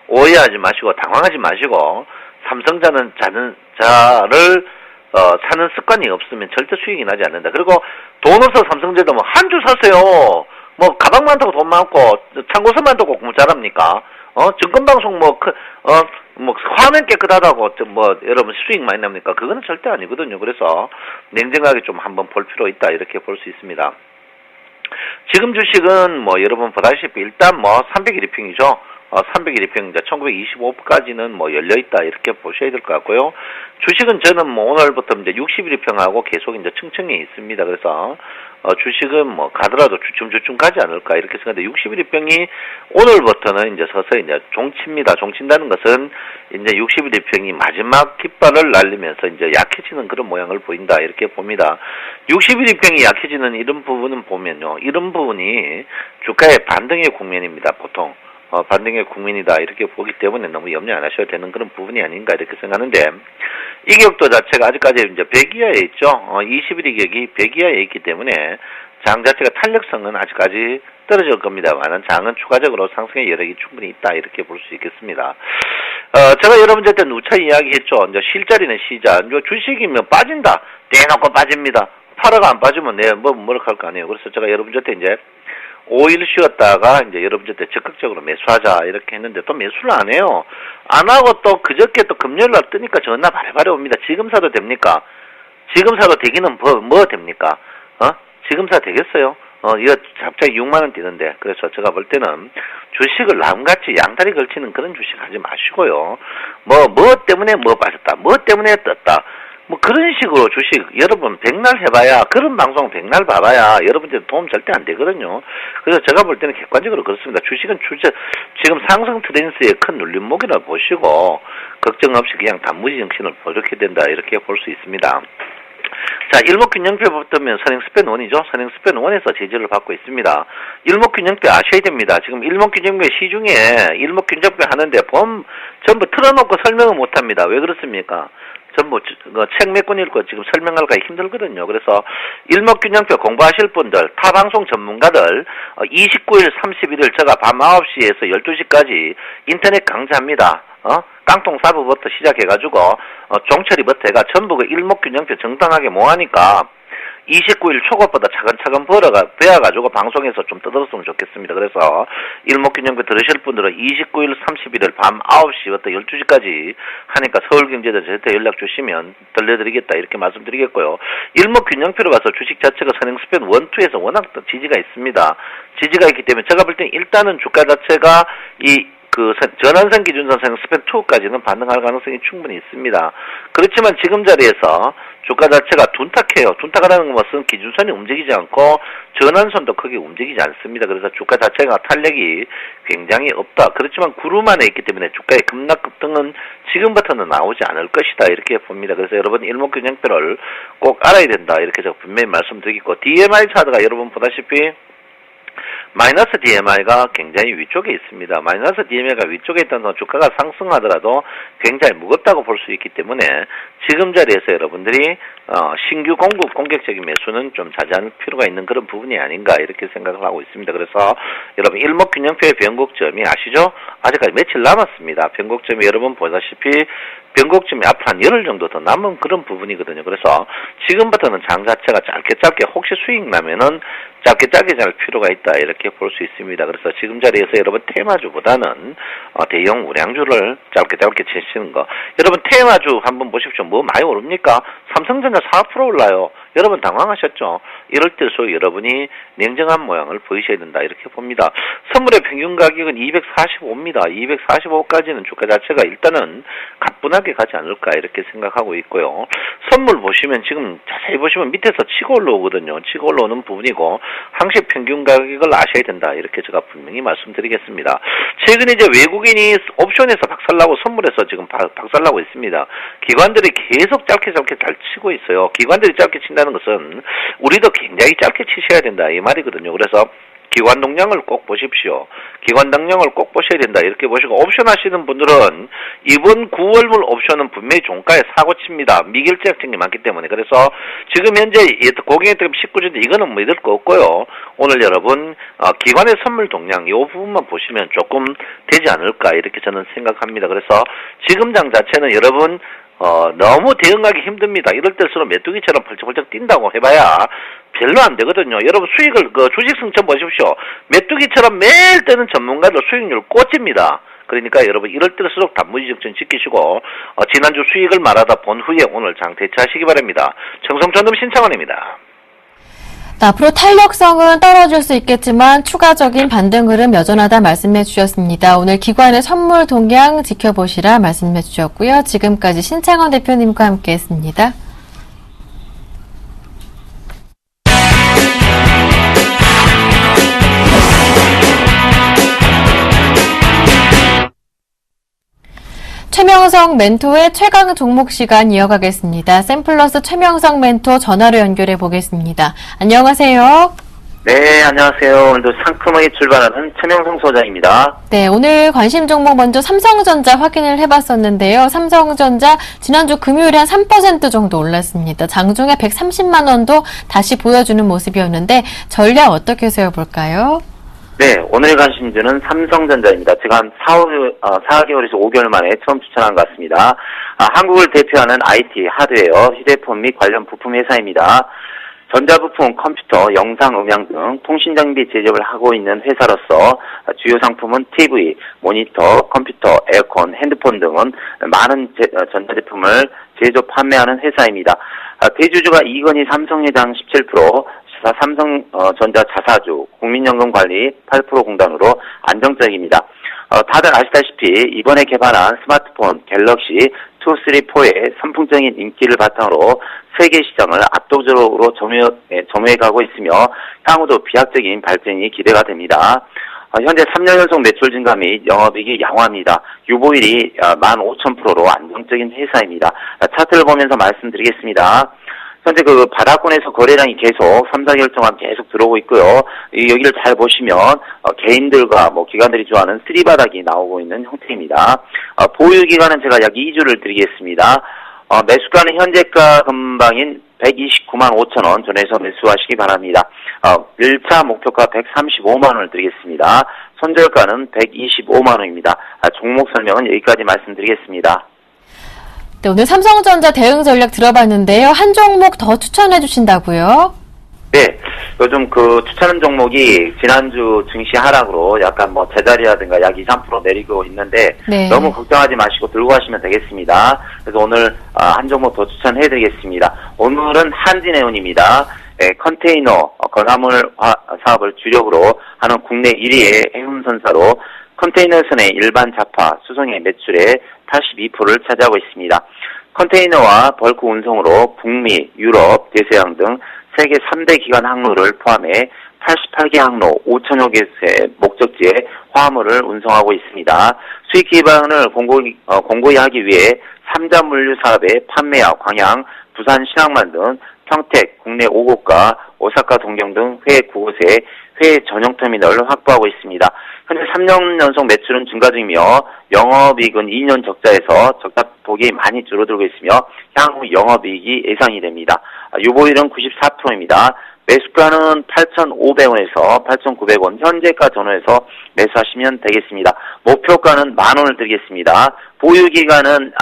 Speaker 4: 오해하지 마시고 당황하지 마시고 삼성자는 자를 사는 습관이 없으면 절대 수익이 나지 않는다. 그리고 돈 없어 삼성전자 뭐 한 주 사세요. 뭐 가방만 타고 돈 많고 참고서만 타고 공부 잘합니까? 증권방송 뭐 화면 깨끗하다고 뭐 여러분 수익 많이 납니까? 그거는 절대 아니거든요. 그래서 냉정하게 좀 한번 볼 필요 있다 이렇게 볼 수 있습니다. 지금 주식은 뭐 여러분 보다시피 일단 뭐 301위평이죠. 301위평, 이제 1925까지는 뭐 열려있다, 이렇게 보셔야 될 것 같고요. 주식은 저는 뭐 오늘부터 이제 61위평하고 계속 이제 층층이 있습니다. 그래서, 주식은 뭐 가더라도 주춤주춤 가지 않을까, 이렇게 생각하는데 61위평이 오늘부터는 이제 서서히 이제 종칩니다. 종친다는 것은 이제 61위평이 마지막 깃발을 날리면서 이제 약해지는 그런 모양을 보인다, 이렇게 봅니다. 61위평이 약해지는 이런 부분은 보면요. 이런 부분이 주가의 반등의 국면입니다, 보통. 반등의 국민이다 이렇게 보기 때문에 너무 염려 안 하셔도 되는 그런 부분이 아닌가 이렇게 생각하는데 이 격도 자체가 아직까지 이제 100 이하에 있죠. 21위 격이 100 이하에 있기 때문에 장 자체가 탄력성은 아직까지 떨어질 겁니다만은 장은 추가적으로 상승의 여력이 충분히 있다 이렇게 볼 수 있겠습니다. 제가 여러분들한테 누차 이야기했죠. 이제 실자리는 시자. 주식이면 빠진다. 떼놓고 빠집니다. 팔아가 안 빠지면 뭐라 할 거 아니에요. 그래서 제가 여러분들한테 이제 5일 쉬었다가 이제 여러분들한테 적극적으로 매수하자 이렇게 했는데 또 매수를 안 해요. 안 하고 또 그저께 또 금요일날 뜨니까 전화 바래바래 옵니다. 지금 사도 됩니까? 지금 사도 되기는 뭐 됩니까? 지금 사 되겠어요? 이거 갑자기 6만원 뛰는데. 그래서 제가 볼 때는 주식을 남같이 양다리 걸치는 그런 주식 하지 마시고요. 뭐 때문에 뭐 빠졌다. 뭐 때문에 떴다. 뭐 그런 식으로 주식 여러분 백날 해봐야 그런 방송 백날 봐봐야 여러분들 도움 절대 안 되거든요. 그래서 제가 볼 때는 객관적으로 그렇습니다. 주식은 지금 상승 트렌드의 큰 눌림목이라 보시고 걱정 없이 그냥 단무지 정신을 보여줘야 된다 이렇게 볼 수 있습니다. 자, 일목균형표 붙으면 선행스팬1이죠. 선행스팬1에서 제재를 받고 있습니다. 일목균형표 아셔야 됩니다. 지금 일목균형표 시중에 일목균형표 하는데 전부 틀어놓고 설명을 못합니다. 왜 그렇습니까? 전부 책 몇 권 읽고 지금 설명하기가 힘들거든요. 그래서 일목균형표 공부하실 분들, 타방송 전문가들 29일, 31일 제가 밤 9시에서 12시까지 인터넷 강좌합니다. 깡통 사부부터 시작해가지고 종처리부터 해가 전부 그 일목균형표 정당하게 모아니까 29일 초급보다 차근차근 배워가지고 방송에서 좀 떠들었으면 좋겠습니다. 그래서 일목균형표 들으실 분들은 29일, 31일 밤 9시부터 12시까지 하니까 서울경제대 저한테 연락 주시면 들려드리겠다 이렇게 말씀드리겠고요. 일목균형표로 봐서 주식 자체가 선행스팬 1, 2에서 워낙 지지가 있습니다. 지지가 있기 때문에 제가 볼 땐 일단은 주가 자체가 전환선 기준선 선행스팬 2까지는 반등할 가능성이 충분히 있습니다. 그렇지만 지금 자리에서 주가 자체가 둔탁해요. 둔탁하다는 것은 기준선이 움직이지 않고 전환선도 크게 움직이지 않습니다. 그래서 주가 자체가 탄력이 굉장히 없다. 그렇지만 구름 안에 있기 때문에 주가의 급락급등은 지금부터는 나오지 않을 것이다. 이렇게 봅니다. 그래서 여러분 일목균형표를 꼭 알아야 된다. 이렇게 제가 분명히 말씀드리겠고 DMI 차트가 여러분 보다시피 마이너스 DMI가 굉장히 위쪽에 있습니다. 마이너스 DMI가 위쪽에 있던 주가가 상승하더라도 굉장히 무겁다고 볼 수 있기 때문에 지금 자리에서 여러분들이 신규 공급 공격적인 매수는 좀 자제할 필요가 있는 그런 부분이 아닌가 이렇게 생각을 하고 있습니다. 그래서 여러분 일목균형표의 변곡점이 아시죠? 아직까지 며칠 남았습니다. 변곡점이 여러분 보다시피 변곡점이 앞으로 한 열흘 정도 더 남은 그런 부분이거든요. 그래서 지금부터는 장 자체가 짧게 혹시 수익 나면은 짧게 잘 필요가 있다 이렇게 볼 수 있습니다. 그래서 지금 자리에서 여러분 테마주보다는 대형 우량주를 짧게 치시는 거. 여러분 테마주 한번 보십시오. 뭐 많이 오릅니까? 삼성전자 4% 올라요. 여러분 당황하셨죠? 이럴 때일수록 여러분이 냉정한 모양을 보이셔야 된다 이렇게 봅니다. 선물의 평균 가격은 245입니다. 245까지는 주가 자체가 일단은 가뿐하게 가지 않을까 이렇게 생각하고 있고요. 선물 보시면 지금 자세히 보시면 밑에서 치고 올라오거든요. 치고 올라오는 부분이고 항시 평균 가격을 아셔야 된다 이렇게 제가 분명히 말씀드리겠습니다. 최근에 이제 외국인이 옵션에서 박살나고 선물에서 지금 박살나고 있습니다. 기관들이 계속 짧게 잘 치고 있어요. 기관들이 짧게 친다는 것은 우리도 굉장히 짧게 치셔야 된다 이 말이거든요. 그래서 기관 동량을 꼭 보십시오. 기관 동량을 꼭 보셔야 된다 이렇게 보시고 옵션 하시는 분들은 이번 9월물 옵션은 분명히 종가에 사고 칩니다. 미결제 약정이 많기 때문에. 그래서 지금 현재 고객의 19주인데 이거는 믿을 거 없고요. 오늘 여러분 기관의 선물 동량 이 부분만 보시면 조금 되지 않을까 이렇게 저는 생각합니다. 그래서 지금 장 자체는 여러분 너무 대응하기 힘듭니다. 이럴 때일수록 메뚜기처럼 펄쩍펄쩍 뛴다고 해봐야 별로 안 되거든요. 여러분 수익을 주식 승천 보십시오. 메뚜기처럼 매일 뜨는 전문가들 수익률 꽂힙니다. 그러니까 여러분 이럴 때일수록 단무지 적정 지키시고 지난주 수익을 말하다 본 후에 오늘 장 대처하시기 바랍니다. 청성전담 신창원입니다.
Speaker 1: 앞으로 탄력성은 떨어질 수 있겠지만 추가적인 반등 흐름 여전하다 말씀해 주셨습니다. 오늘 기관의 선물 동향 지켜보시라 말씀해 주셨고요. 지금까지 신창원 대표님과 함께했습니다. 최명성 멘토의 최강 종목 시간 이어가겠습니다. 샘플러스 최명성 멘토 전화로 연결해 보겠습니다. 안녕하세요.
Speaker 5: 네, 안녕하세요. 오늘도 상큼하게 출발하는 최명성 소장입니다.
Speaker 1: 네, 오늘 관심 종목 먼저 삼성전자 확인을 해봤었는데요. 삼성전자 지난주 금요일에 한 3% 정도 올랐습니다. 장중에 130만 원도 다시 보여주는 모습이었는데 전략 어떻게 세워볼까요?
Speaker 5: 네, 오늘 관심주는 삼성전자입니다. 제가 한 4개월에서 5개월 만에 처음 추천한 것 같습니다. 한국을 대표하는 IT, 하드웨어, 휴대폰 및 관련 부품 회사입니다. 전자부품, 컴퓨터, 영상, 음향 등 통신장비 제조를 하고 있는 회사로서 주요 상품은 TV, 모니터, 컴퓨터, 에어컨, 핸드폰 등은 많은 전자제품을 제조, 판매하는 회사입니다. 대주주가 이건희 삼성회장 17%, 삼성전자 자사주, 국민연금관리 8% 공단으로 안정적입니다. 다들 아시다시피 이번에 개발한 스마트폰 갤럭시 2, 3, 4의 선풍적인 인기를 바탕으로 세계 시장을 압도적으로 점유해가고 있으며 향후도 비약적인 발전이 기대가 됩니다. 현재 3년 연속 매출 증가 및 영업이익이 양호합니다. 유보율이 15,000%로 안정적인 회사입니다. 차트를 보면서 말씀드리겠습니다. 현재 바닥권에서 거래량이 계속 3, 4개월 동안 계속 들어오고 있고요. 여기를 잘 보시면 개인들과 기관들이 좋아하는 쓰리바닥이 나오고 있는 형태입니다. 보유 기간은 제가 약 2주를 드리겠습니다. 매수가는 현재가 금방인 129만 5천 원 전에서 매수하시기 바랍니다. 1차 목표가 135만 원을 드리겠습니다. 손절가는 125만 원입니다. 종목 설명은 여기까지 말씀드리겠습니다.
Speaker 1: 네, 오늘 삼성전자 대응 전략 들어봤는데요. 한 종목 더 추천해 주신다고요?
Speaker 5: 네, 요즘 추천한 종목이 지난주 증시 하락으로 약간 제자리라든가 약 2, 3% 내리고 있는데
Speaker 1: 네.
Speaker 5: 너무 걱정하지 마시고 들고 가시면 되겠습니다. 그래서 오늘 한 종목 더 추천해드리겠습니다. 오늘은 한진해운입니다. 네, 컨테이너 건화물 사업을 주력으로 하는 국내 1위의 해운선사로 컨테이너선의 일반 자파 수송의 매출의 82%를 차지하고 있습니다. 컨테이너와 벌크 운송으로 북미, 유럽, 대서양 등 세계 3대 기관 항로를 포함해 88개 항로 5천여 개의 목적지에 화물을 운송하고 있습니다. 수익 기반을 공고히 하기 위해 3자 물류 사업의 판매와 광양, 부산 신항만 등 평택 국내 5곳과 오사카 동경 등 회 9곳에 회 전용 터미널 확보하고 있습니다. 현재 3년 연속 매출은 증가 중이며 영업이익은 2년 적자에서 적자폭이 많이 줄어들고 있으며 향후 영업이익이 예상이 됩니다. 유보율은 94%입니다. 매수가는 8,500원에서 8,900원, 현재가 전후해서 매수하시면 되겠습니다. 목표가는 10,000원을 드리겠습니다. 보유기간은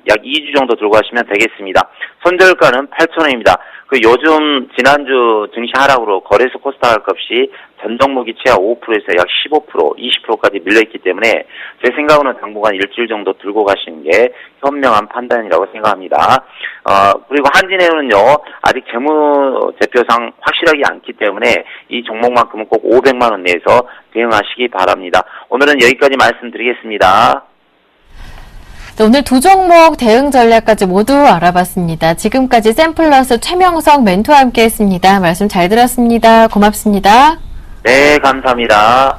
Speaker 5: 약 2주 정도 들고 가시면 되겠습니다. 손절가는 8,000원입니다. 요즘 지난주 증시 하락으로 거래소 코스닥 값이 전 종목이 최하 5%에서 약 15%, 20%까지 밀려있기 때문에 제 생각으로는 당분간 일주일 정도 들고 가시는 게 현명한 판단이라고 생각합니다. 그리고 한진해운은요, 아직 재무제표상 확실하지 않기 때문에 이 종목만큼은 꼭 500만원 내에서 대응하시기 바랍니다. 오늘은 여기까지 말씀드리겠습니다.
Speaker 1: 네, 오늘 두 종목 대응 전략까지 모두 알아봤습니다. 지금까지 샘플러스 최명석 멘토와 함께했습니다. 말씀 잘 들었습니다. 고맙습니다.
Speaker 5: 네, 감사합니다.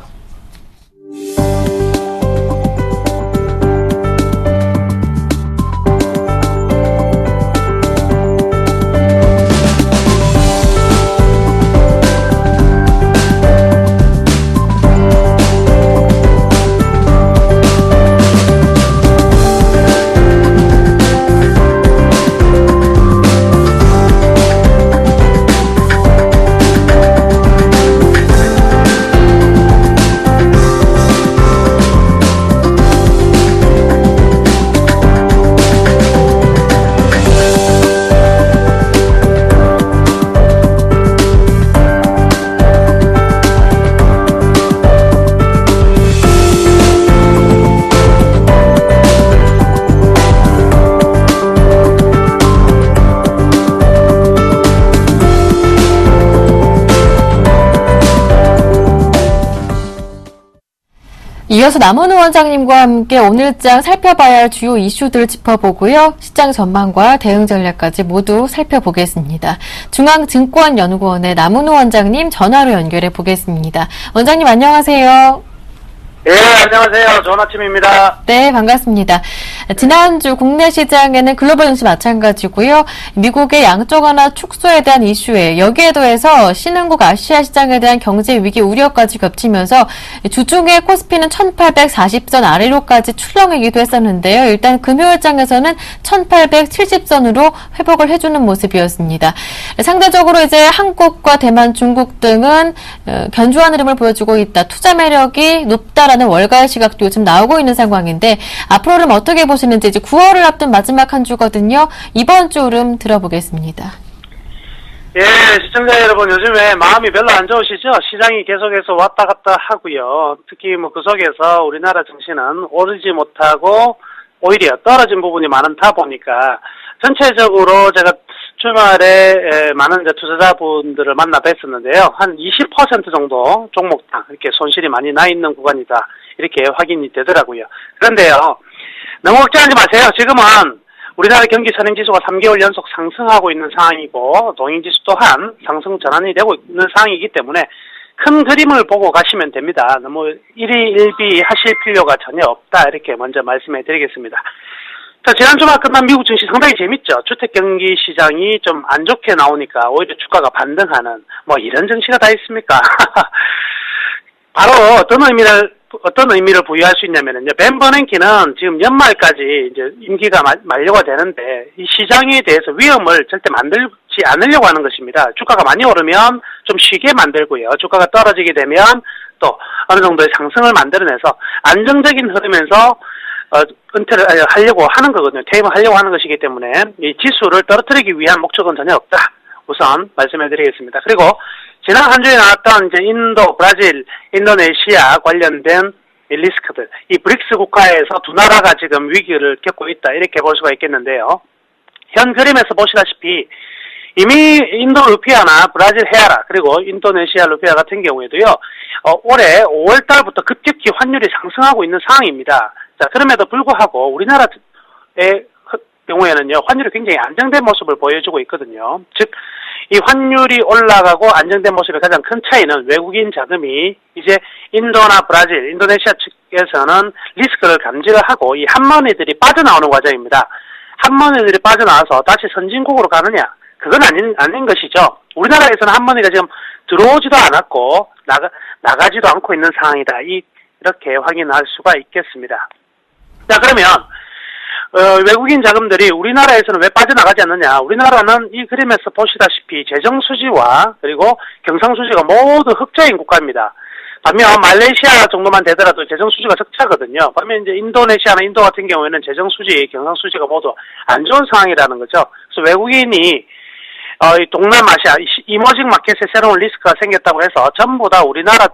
Speaker 1: 이어서 남은우 원장님과 함께 오늘장 살펴봐야 할 주요 이슈들을 짚어보고요. 시장 전망과 대응 전략까지 모두 살펴보겠습니다. 중앙증권연구원의 남은우 원장님 전화로 연결해 보겠습니다. 원장님 안녕하세요.
Speaker 6: 네, 안녕하세요. 좋은 아침입니다.
Speaker 1: 네, 반갑습니다. 지난주 국내 시장에는 글로벌 증시 마찬가지고요. 미국의 양적 완화 축소에 대한 이슈에 여기에 더해서 신흥국 아시아 시장에 대한 경제 위기 우려까지 겹치면서 주중에 코스피는 1840선 아래로까지 출렁이기도 했었는데요. 일단 금요일장에서는 1870선으로 회복을 해주는 모습이었습니다. 상대적으로 이제 한국과 대만, 중국 등은 견조한 흐름을 보여주고 있다. 투자 매력이 높다라는 월가의 시각도 요즘 나오고 있는 상황인데 앞으로는 어떻게 보시는지 이제 9월을 앞둔 마지막 한 주거든요. 이번 주 흐름 들어보겠습니다.
Speaker 6: 예, 시청자 여러분 요즘에 마음이 별로 안 좋으시죠? 시장이 계속해서 왔다 갔다 하고요. 특히 그 속에서 우리나라 증시는 오르지 못하고 오히려 떨어진 부분이 많다 보니까 전체적으로 제가 주말에 많은 투자자분들을 만나 뵀었는데요. 한 20% 정도 종목당 이렇게 손실이 많이 나 있는 구간이다. 이렇게 확인이 되더라고요. 그런데요, 너무 걱정하지 마세요. 지금은 우리나라 경기 선행지수가 3개월 연속 상승하고 있는 상황이고 동행지수 또한 상승 전환이 되고 있는 상황이기 때문에 큰 그림을 보고 가시면 됩니다. 너무 일희일비 하실 필요가 전혀 없다. 이렇게 먼저 말씀해 드리겠습니다. 자, 지난 주말 끝난 미국 증시 상당히 재밌죠. 주택 경기 시장이 좀 안 좋게 나오니까 오히려 주가가 반등하는 이런 증시가 다 있습니까? 바로 어떤 의미를 부여할 수 있냐면요. 벤 버냉키는 지금 연말까지 이제 임기가 만료가 되는데 이 시장에 대해서 위험을 절대 만들지 않으려고 하는 것입니다. 주가가 많이 오르면 좀 쉬게 만들고요. 주가가 떨어지게 되면 또 어느 정도의 상승을 만들어내서 안정적인 흐름에서 은퇴를 하려고 하는 거거든요. 퇴임을 하려고 하는 것이기 때문에 이 지수를 떨어뜨리기 위한 목적은 전혀 없다. 우선 말씀해 드리겠습니다. 그리고 지난 한 주에 나왔던 이제 인도, 브라질, 인도네시아 관련된 리스크들, 이 브릭스 국가에서 두 나라가 지금 위기를 겪고 있다. 이렇게 볼 수가 있겠는데요. 현 그림에서 보시다시피 이미 인도 루피아나 브라질 헤아라 그리고 인도네시아 루피아 같은 경우에도요. 올해 5월 달부터 급격히 환율이 상승하고 있는 상황입니다. 자, 그럼에도 불구하고 우리나라의 경우에는요, 환율이 굉장히 안정된 모습을 보여주고 있거든요. 즉, 이 환율이 올라가고 안정된 모습의 가장 큰 차이는 외국인 자금이 이제 인도나 브라질, 인도네시아 측에서는 리스크를 감지를 하고 이 한머니들이 빠져나오는 과정입니다. 한머니들이 빠져나와서 다시 선진국으로 가느냐? 그건 아닌 것이죠. 우리나라에서는 한머니가 지금 들어오지도 않았고 나가지도 않고 있는 상황이다. 이렇게 확인할 수가 있겠습니다. 자, 그러면 외국인 자금들이 우리나라에서는 왜 빠져나가지 않느냐. 우리나라는 이 그림에서 보시다시피 재정수지와 그리고 경상수지가 모두 흑자인 국가입니다. 반면 말레이시아 정도만 되더라도 재정수지가 적자거든요. 반면 이제 인도네시아나 인도 같은 경우에는 재정수지, 경상수지가 모두 안 좋은 상황이라는 거죠. 그래서 외국인이 이 동남아시아 이머징 마켓에 새로운 리스크가 생겼다고 해서 전부 다 우리나라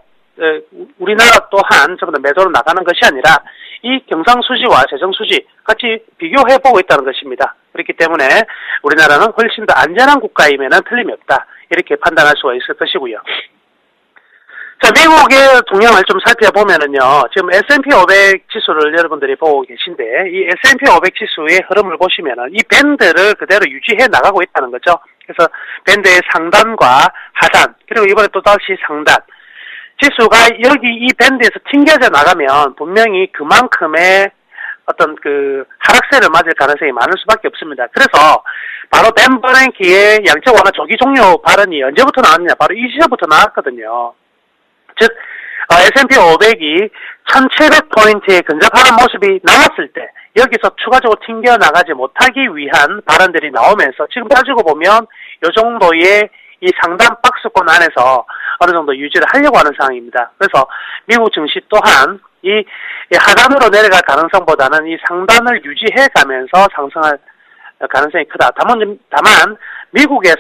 Speaker 6: 또한 전부 다 매도로 나가는 것이 아니라 이 경상수지와 재정수지 같이 비교해보고 있다는 것입니다. 그렇기 때문에 우리나라는 훨씬 더 안전한 국가임에는 틀림이 없다. 이렇게 판단할 수가 있을 것이고요. 자, 미국의 동향을 좀 살펴보면은요, 지금 S&P 500 지수를 여러분들이 보고 계신데, 이 S&P 500 지수의 흐름을 보시면은 이 밴드를 그대로 유지해 나가고 있다는 거죠. 그래서 밴드의 상단과 하단, 그리고 이번에 또 다시 상단. 지수가 여기 이 밴드에서 튕겨져 나가면 분명히 그만큼의 어떤 하락세를 맞을 가능성이 많을 수밖에 없습니다. 그래서 바로 벤 버냉키의 양적 완화 조기 종료 발언이 언제부터 나왔느냐? 바로 이 시절부터 나왔거든요. 즉, S&P 500이 1700포인트에 근접하는 모습이 나왔을 때 여기서 추가적으로 튕겨나가지 못하기 위한 발언들이 나오면서 지금 따지고 보면 이 정도의 이 상단 박스권 안에서 어느 정도 유지를 하려고 하는 상황입니다. 그래서 미국 증시 또한 이 하단으로 내려갈 가능성보다는 이 상단을 유지해 가면서 상승할 가능성이 크다. 다만 미국에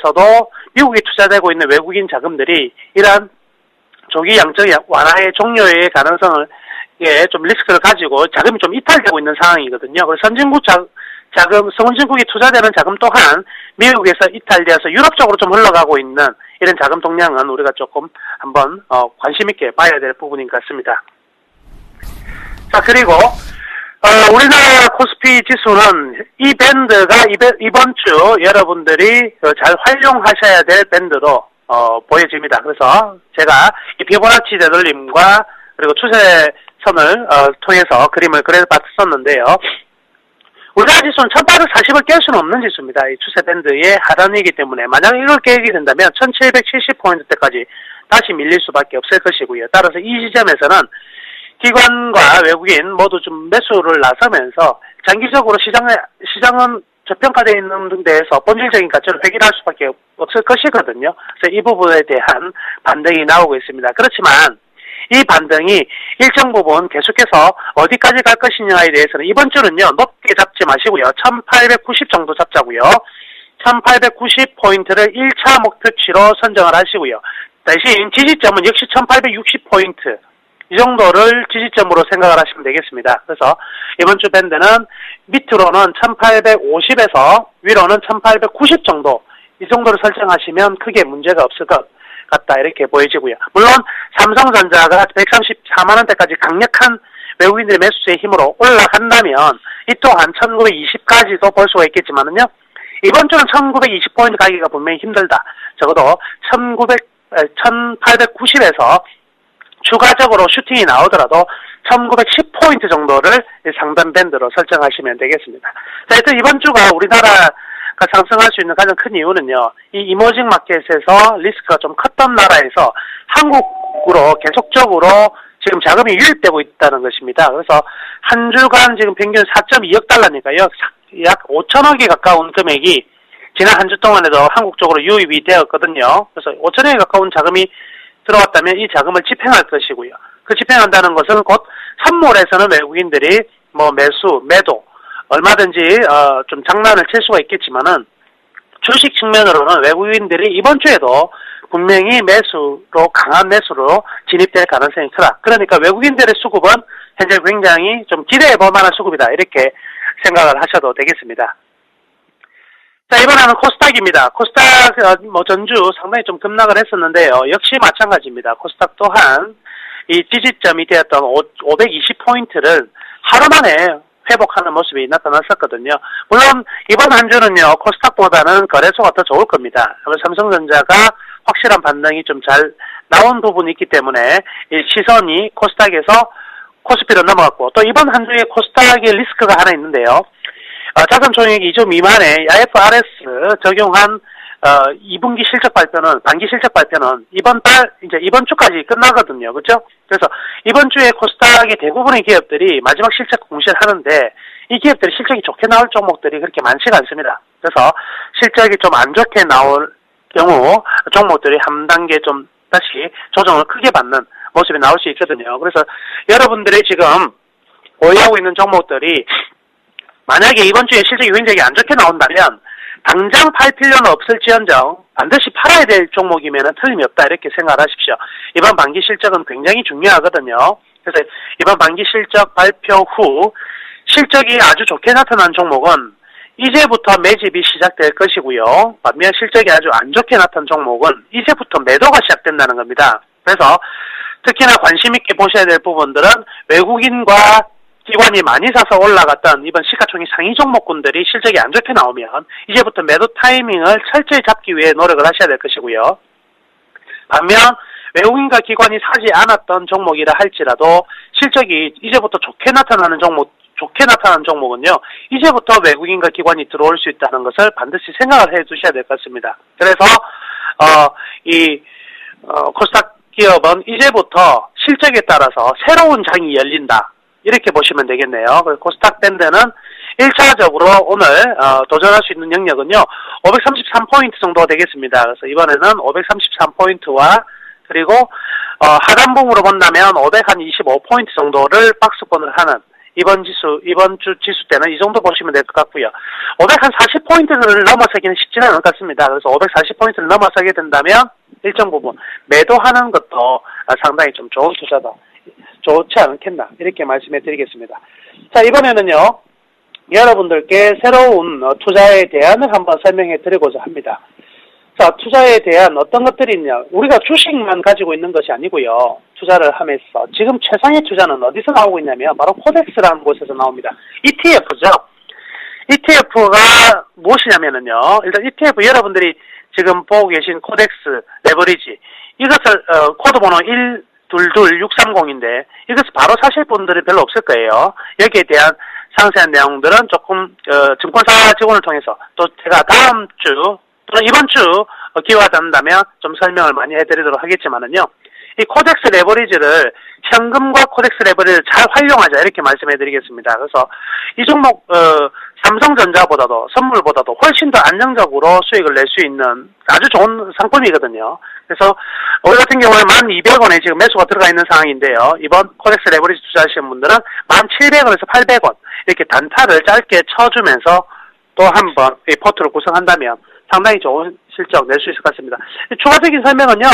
Speaker 6: 투자되고 있는 외국인 자금들이 이러한 조기 양적 완화의 종료의 가능성을 좀 리스크를 가지고 자금이 좀 이탈되고 있는 상황이거든요. 그래서 선진국이 투자되는 자금 또한 미국에서 이탈되어서 유럽 쪽으로 좀 흘러가고 있는 이런 자금 동향은 우리가 조금 한번 관심 있게 봐야 될 부분인 것 같습니다. 자, 그리고 우리나라 코스피 지수는 이 밴드가 이번 주 여러분들이 잘 활용하셔야 될 밴드로 보여집니다. 그래서 제가 이 피보나치 되돌림과 그리고 추세선을 통해서 그림을 그려봤었는데요. 우리나라 지수는 1840을 깰 수는 없는 지수입니다. 이 추세 밴드의 하단이기 때문에 만약 이걸 깨게 된다면 1770포인트대까지 다시 밀릴 수밖에 없을 것이고요. 따라서 이 지점에서는 기관과 외국인 모두 좀 매수를 나서면서 장기적으로 시장은 저평가되어 있는 데에서 본질적인 가치를 회귀할 수밖에 없을 것이거든요. 그래서 이 부분에 대한 반등이 나오고 있습니다. 그렇지만 이 반등이 일정 부분 계속해서 어디까지 갈 것이냐에 대해서는 이번 주는요, 높게 잡지 마시고요. 1890 정도 잡자고요. 1890포인트를 1차 목표치로 선정을 하시고요. 대신 지지점은 역시 1860포인트. 이 정도를 지지점으로 생각을 하시면 되겠습니다. 그래서 이번 주 밴드는 밑으로는 1850에서 위로는 1890 정도, 이 정도를 설정하시면 크게 문제가 없을 것 같다, 이렇게 보여지고요. 물론 삼성전자가 134만원대까지 강력한 외국인들의 매수세의 힘으로 올라간다면 이 또한 1920까지도 볼 수가 있겠지만은요, 이번 주는 1920포인트 가기가 분명히 힘들다. 적어도 1890에서 추가적으로 슈팅이 나오더라도 1910포인트 정도를 상단 밴드로 설정하시면 되겠습니다. 자, 하여튼 이번 주가 우리나라가 상승할 수 있는 가장 큰 이유는요, 이 이머징 마켓에서 리스크가 좀 컸던 나라에서 한국으로 계속적으로 지금 자금이 유입되고 있다는 것입니다. 그래서 한 주간 지금 평균 4.2억 달러니까요, 약 5천억에 가까운 금액이 지난 한 주 동안에도 한국 쪽으로 유입이 되었거든요. 그래서 5천억에 가까운 자금이 들어왔다면 이 자금을 집행할 것이고요. 그 집행한다는 것은 곧 선물에서는 외국인들이 매도 얼마든지 좀 장난을 칠 수가 있겠지만은 주식 측면으로는 외국인들이 이번 주에도 분명히 강한 매수로 진입될 가능성이 크다. 그러니까 외국인들의 수급은 현재 굉장히 좀 기대해 볼 만한 수급이다, 이렇게 생각을 하셔도 되겠습니다. 자, 이번에는 코스닥입니다. 코스닥 전주 상당히 좀 급락을 했었는데요. 역시 마찬가지입니다. 코스닥 또한 이 지지점이 되었던 520포인트를 하루 만에 회복하는 모습이 나타났었거든요. 물론 이번 한 주는요, 코스닥보다는 거래소가 더 좋을 겁니다. 삼성전자가 확실한 반등이 좀 잘 나온 부분이 있기 때문에 이 시선이 코스닥에서 코스피로 넘어갔고, 또 이번 한 주에 코스닥의 리스크가 하나 있는데요. 자산 총액 2조 미만의 IFRS 적용한 2분기 실적 발표는, 반기 실적 발표는 이번 주까지 끝나거든요. 그죠? 그래서 이번 주에 코스닥의 대부분의 기업들이 마지막 실적 공시를 하는데, 이 기업들이 실적이 좋게 나올 종목들이 그렇게 많지가 않습니다. 그래서 실적이 좀 안 좋게 나올 경우 종목들이 한 단계 좀 다시 조정을 크게 받는 모습이 나올 수 있거든요. 그래서 여러분들이 지금 보유하고 있는 종목들이 만약에 이번 주에 실적이 굉장히 안 좋게 나온다면 당장 팔 필요는 없을지언정 반드시 팔아야 될 종목이면 틀림이 없다 이렇게 생각하십시오. 이번 반기 실적은 굉장히 중요하거든요. 그래서 이번 반기 실적 발표 후 실적이 아주 좋게 나타난 종목은 이제부터 매집이 시작될 것이고요. 반면 실적이 아주 안 좋게 나타난 종목은 이제부터 매도가 시작된다는 겁니다. 그래서 특히나 관심 있게 보셔야 될 부분들은 외국인과 기관이 많이 사서 올라갔던 이번 시가총액 상위 종목군들이 실적이 안 좋게 나오면 이제부터 매도 타이밍을 철저히 잡기 위해 노력을 하셔야 될 것이고요. 반면 외국인과 기관이 사지 않았던 종목이라 할지라도 실적이 이제부터 좋게 나타나는 종목은요, 이제부터 외국인과 기관이 들어올 수 있다는 것을 반드시 생각을 해 두셔야 될 것 같습니다. 그래서, 코스닥 기업은 이제부터 실적에 따라서 새로운 장이 열린다. 이렇게 보시면 되겠네요. 코스닥 밴드는 1차적으로 오늘, 도전할 수 있는 영역은요, 533포인트 정도가 되겠습니다. 그래서 이번에는 533포인트와 그리고, 하단봉으로 본다면 525포인트 정도를 박스권을 하는 이번 주 지수 때는 이 정도 보시면 될 것 같고요. 540포인트를 넘어서기는 쉽지는 않을 것 같습니다. 그래서 540포인트를 넘어서게 된다면 일정 부분 매도하는 것도 상당히 좀 좋은 투자다. 좋지 않겠나 이렇게 말씀해 드리겠습니다. 자, 이번에는요. 여러분들께 새로운 투자에 대안을 한번 설명해 드리고자 합니다. 자, 투자에 대한 어떤 것들이 있냐. 우리가 주식만 가지고 있는 것이 아니고요. 투자를 하면서 지금 최상의 투자는 어디서 나오고 있냐면 바로 코덱스라는 곳에서 나옵니다. ETF죠. ETF가 무엇이냐면요. 일단 ETF 여러분들이 지금 보고 계신 코덱스 레버리지 이것을 코드 번호 122630인데 이것을 바로 사실 분들이 별로 없을 거예요. 여기에 대한 상세한 내용들은 조금 증권사 직원을 통해서 또 제가 다음 주 또는 이번 주 기회가 된다면 좀 설명을 많이 해드리도록 하겠지만은요. 이 코덱스 레버리지를 현금과 코덱스 레버리지를 잘 활용하자 이렇게 말씀해드리겠습니다. 그래서 이 종목 삼성전자보다도 선물보다도 훨씬 더 안정적으로 수익을 낼 수 있는 아주 좋은 상품이거든요. 그래서 우리 같은 경우에 1,200원에 지금 매수가 들어가 있는 상황인데요. 이번 코덱스 레버리지 투자하시는 분들은 1,700원에서 800원 이렇게 단타를 짧게 쳐주면서 또 한 번 이 포트를 구성한다면 상당히 좋은 실적 낼 수 있을 것 같습니다. 추가적인 설명은요,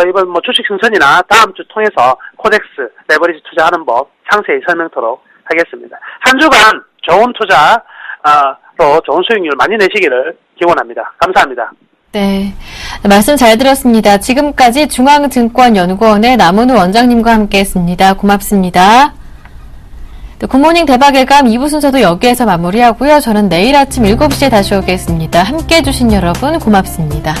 Speaker 6: 이번 주식 승선이나 다음 주 통해서 코덱스 레버리지 투자하는 법 상세히 설명토록 하겠습니다. 한 주간 좋은 투자로 좋은 수익률 많이 내시기를 기원합니다. 감사합니다.
Speaker 1: 네, 말씀 잘 들었습니다. 지금까지 중앙증권연구원의 남은우 원장님과 함께했습니다. 고맙습니다. 굿모닝 대박예감 2부 순서도 여기에서 마무리하고요. 저는 내일 아침 7시에 다시 오겠습니다. 함께해 주신 여러분 고맙습니다.